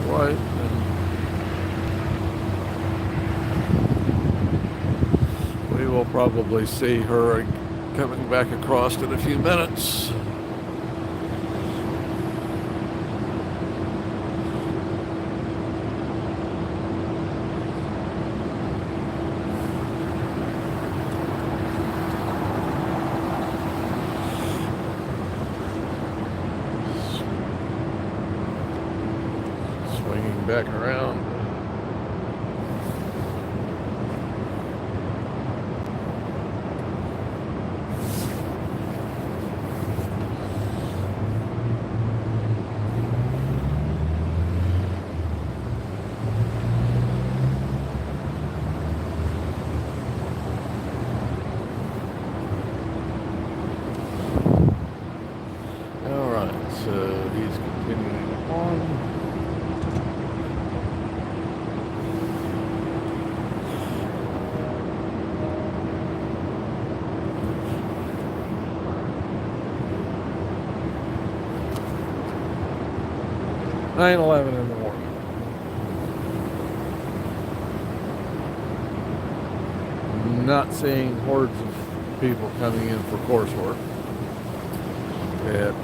S1: wife. And we will probably see her coming back across in a few minutes. Swinging back around. All right, so he's continuing on. Nine 11 in the morning. Not seeing hordes of people coming in for coursework at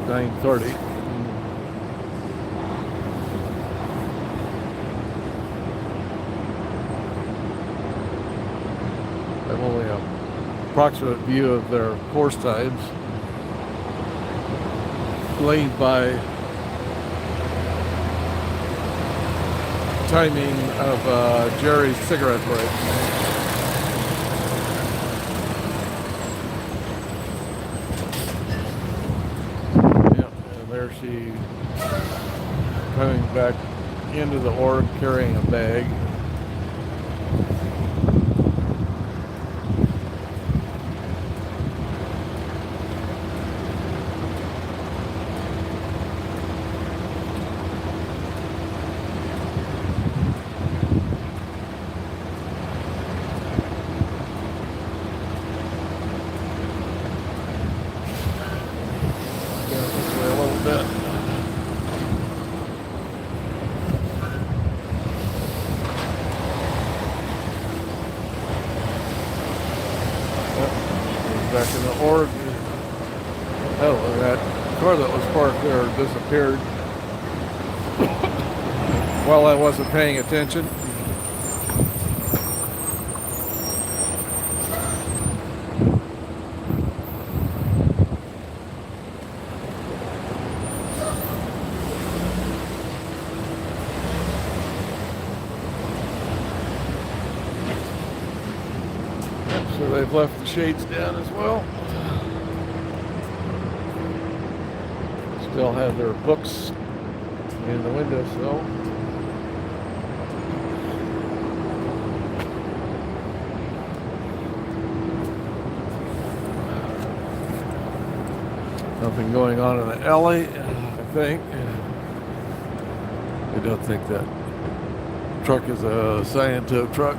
S1: 9:30. I have only an approximate view of their course times, laid by timing of Jerry's cigarette break. Yep, and there she coming back into the org carrying a bag. Back in the org. Oh, that car that was parked there disappeared while I wasn't paying attention. So they've left the shades down as well. Still have their books in the windowsill. Nothing going on in the alley, I think. I don't think that truck is a Sciento truck.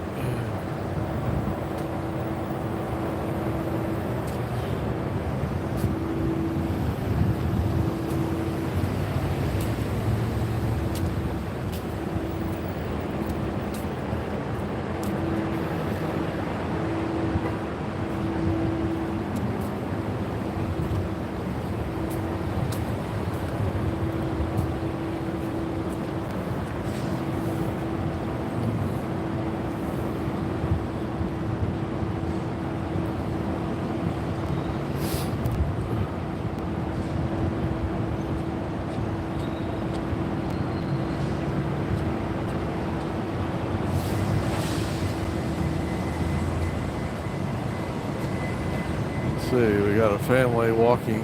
S1: See, we got a family walking,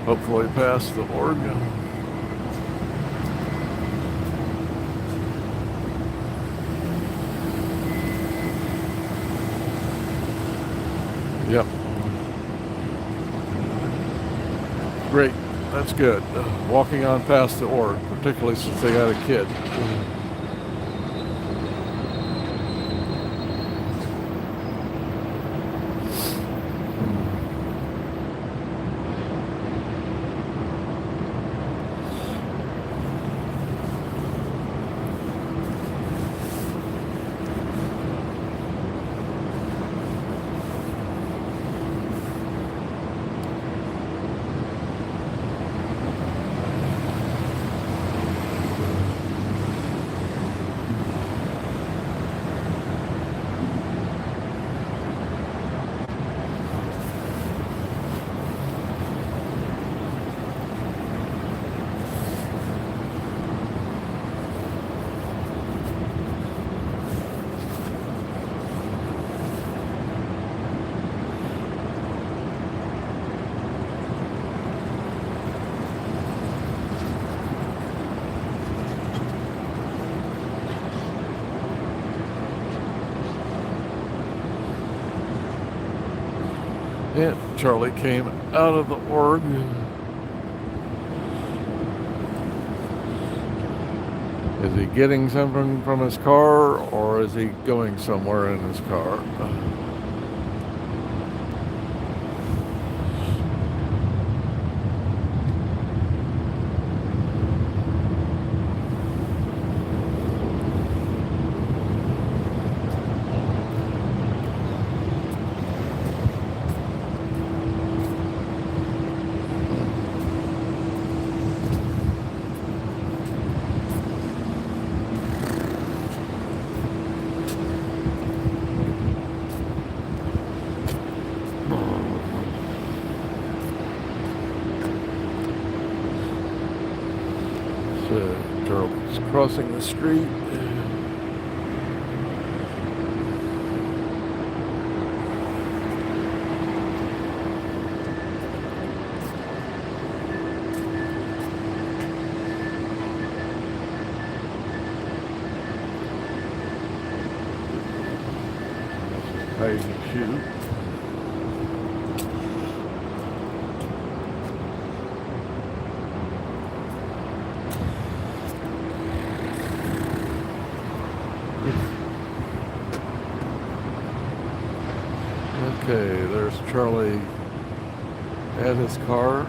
S1: hopefully past the org. Yep. Great, that's good. Walking on past the org, particularly since they got a kid. And Charlie came out of the org. Is he getting something from his car, or is he going somewhere in his car? So Charlie's crossing the street. How you can shoot. Okay, there's Charlie at his car.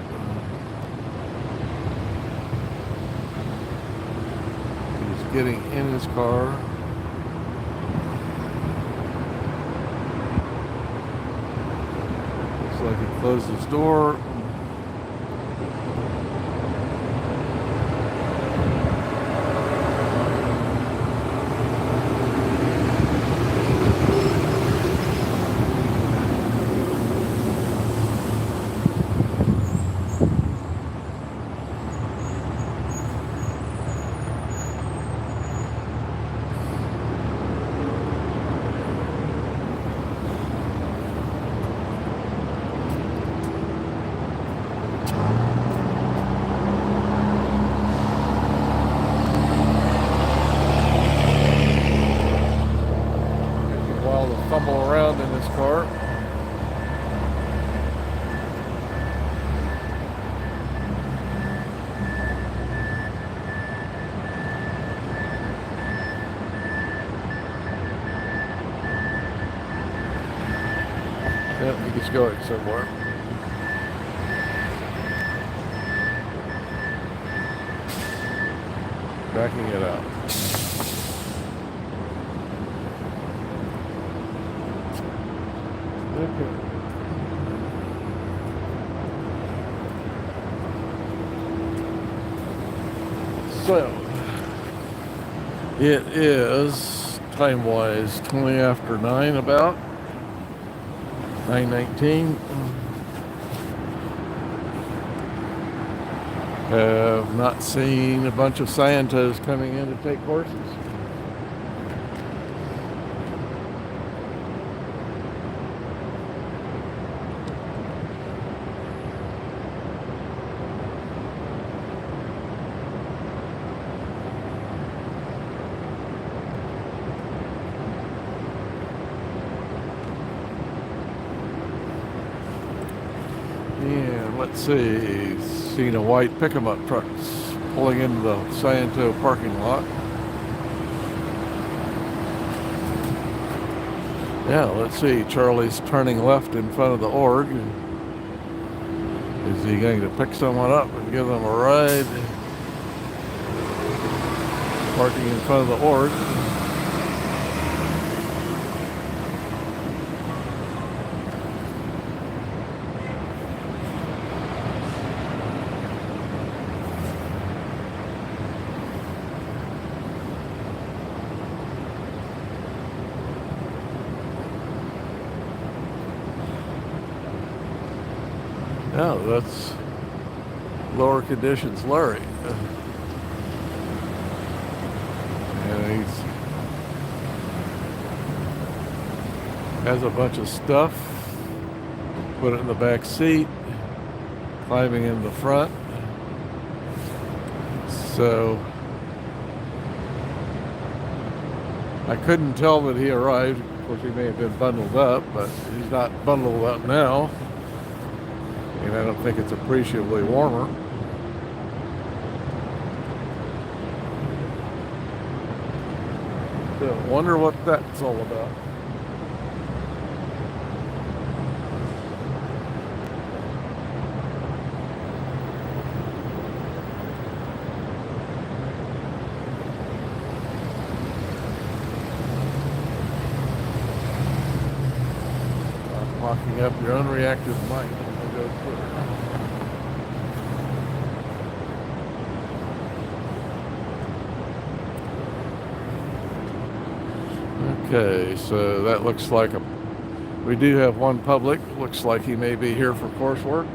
S1: He's getting in his car. Looks like he closed his door. While to fumble around in his car. Yep, he gets going somewhere. Backing it out. Okay. So, it is time-wise 20 after 9 about. 9:19. Have not seen a bunch of Santos coming in to take horses. And let's see, seen a white pickup truck pulling into the Santo parking lot. Yeah, let's see, Charlie's turning left in front of the org. Is he going to pick someone up and give them a ride? Parking in front of the org. Yeah, that's lower conditions Larry. And he's has a bunch of stuff, put it in the back seat, climbing in the front. So I couldn't tell that he arrived. Of course, he may have been bundled up, but he's not bundled up now. and I don't think it's appreciably warmer. So, wonder what that's all about. Locking up your unreactive mic. I'll go Twitter. Okay, so that looks like we do have one public. Looks like he may be here for coursework.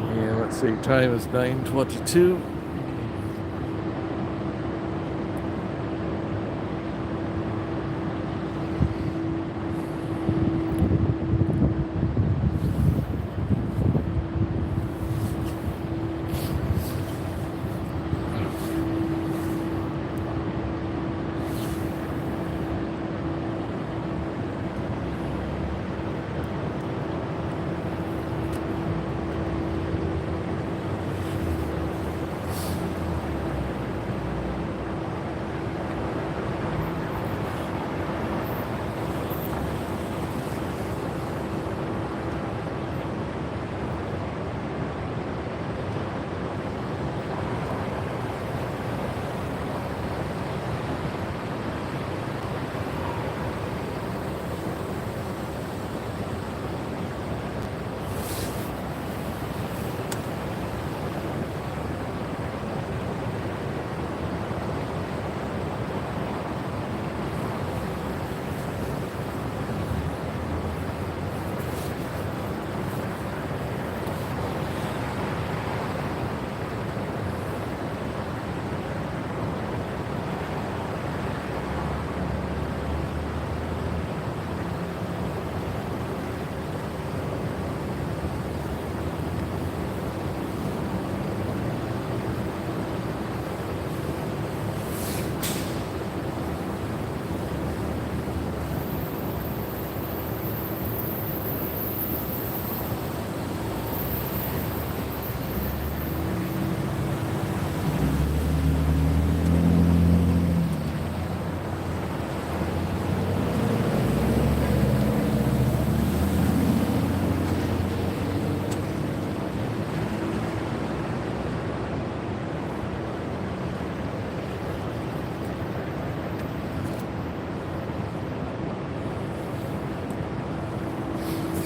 S1: And let's see, time is 9:22.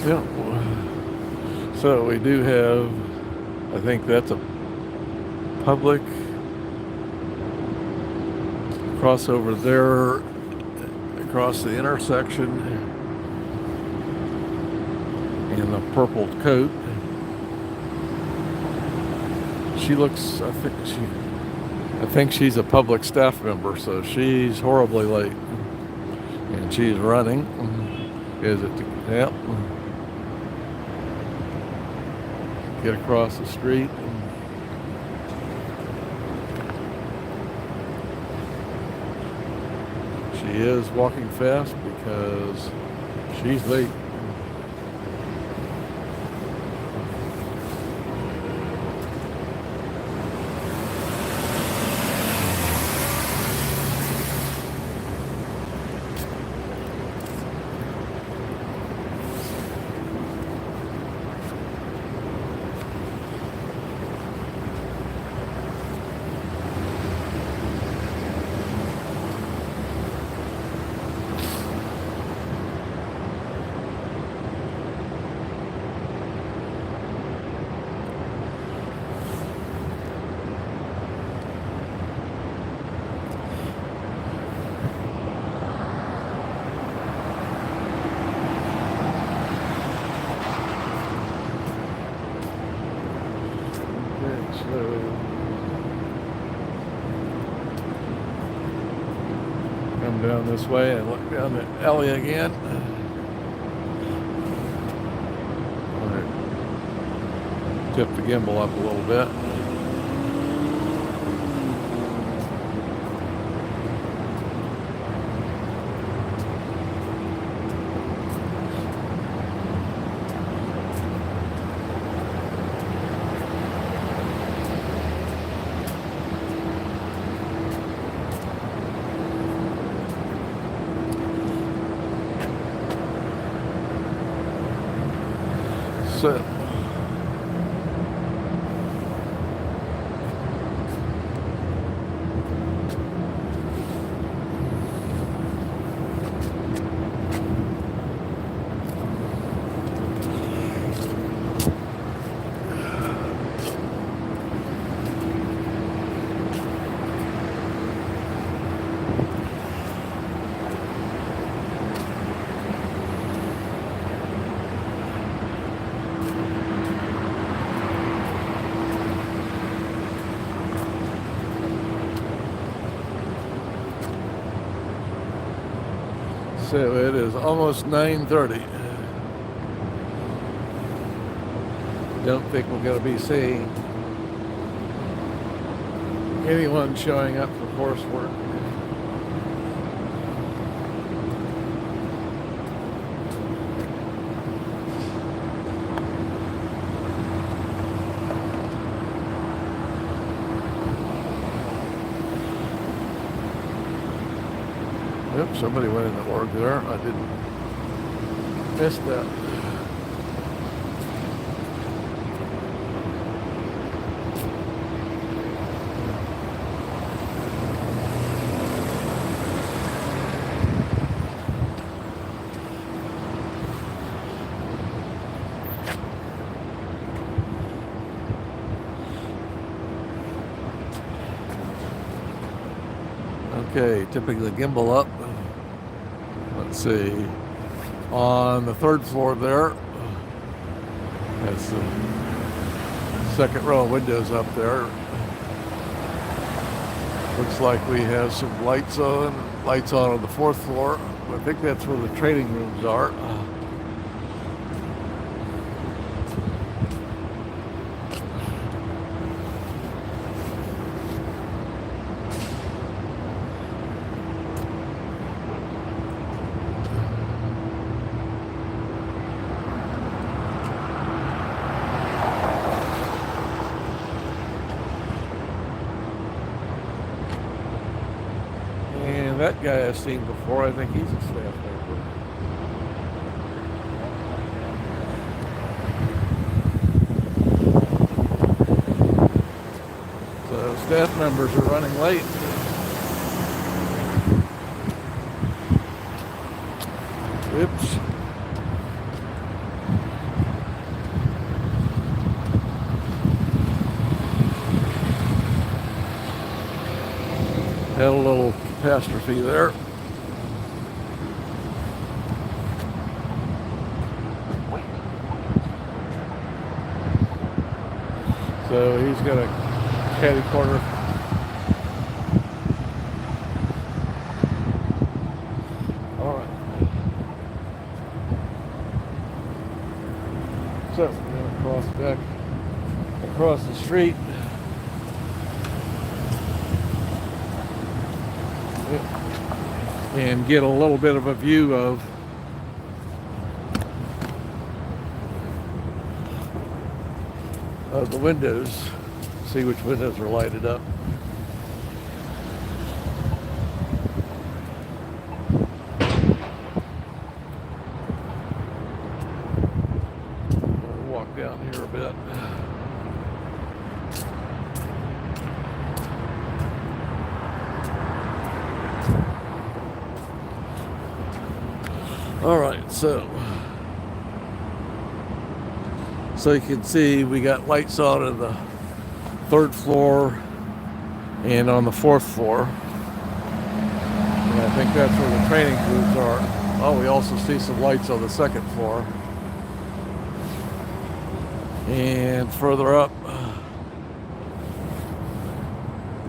S1: Yeah. So we do have, I think that's a public crossover there, across the intersection, in the purple coat. She looks, I think she's a public staff member, so she's horribly late. And she's running. Is it? Yep. Get across the street. She is walking fast because she's late. Come down this way and look down the alley again. All right. Tip the gimbal up a little bit. set. So it is almost 9:30. Don't think we're going to be seeing anyone showing up for coursework. Oops, somebody went into work there. I didn't miss that. Okay, tipping the gimbal up. Let's see. On the third floor there, that's the second row of windows up there. Looks like we have some lights on the fourth floor. I think that's where the training rooms are. And that guy I've seen before, I think he's a staff member. So staff members are running late. Oops. Had a little catastrophe there. So he's got a caddy corner. All right. So we're going to cross back across the street. And get a little bit of a view of the windows, see which windows are lighted up. I'll walk down here a bit. All right, so you can see we got lights on in the third floor and on the fourth floor. And I think that's where the training rooms are. Oh, we also see some lights on the second floor. And further up,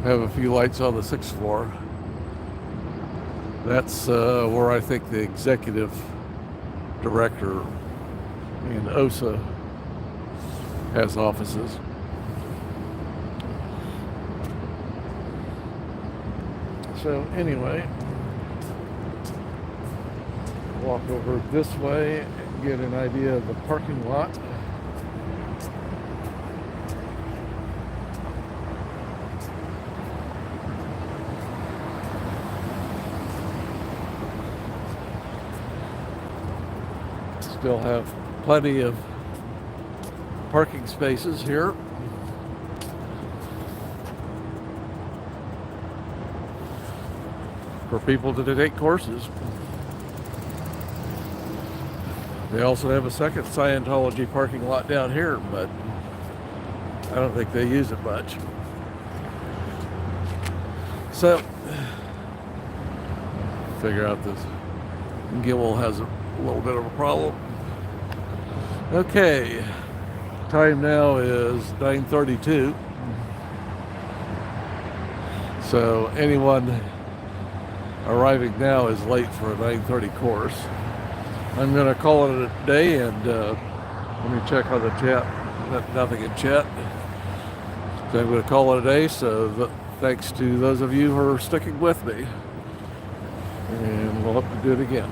S1: have a few lights on the sixth floor. That's where I think the executive director in OSA has offices. So anyway, walk over this way and get an idea of the parking lot. Still have plenty of parking spaces here. For people to take courses. They also have a second Scientology parking lot down here, but I don't think they use it much. So, figure out this gimbal has a little bit of a problem. Okay, time now is 9:32. So anyone arriving now is late for a 9:30 course. I'm going to call it a day, and let me check on the chat. Nothing in chat. So I'm going to call it a day. So thanks to those of you who are sticking with me. And we'll have to do it again.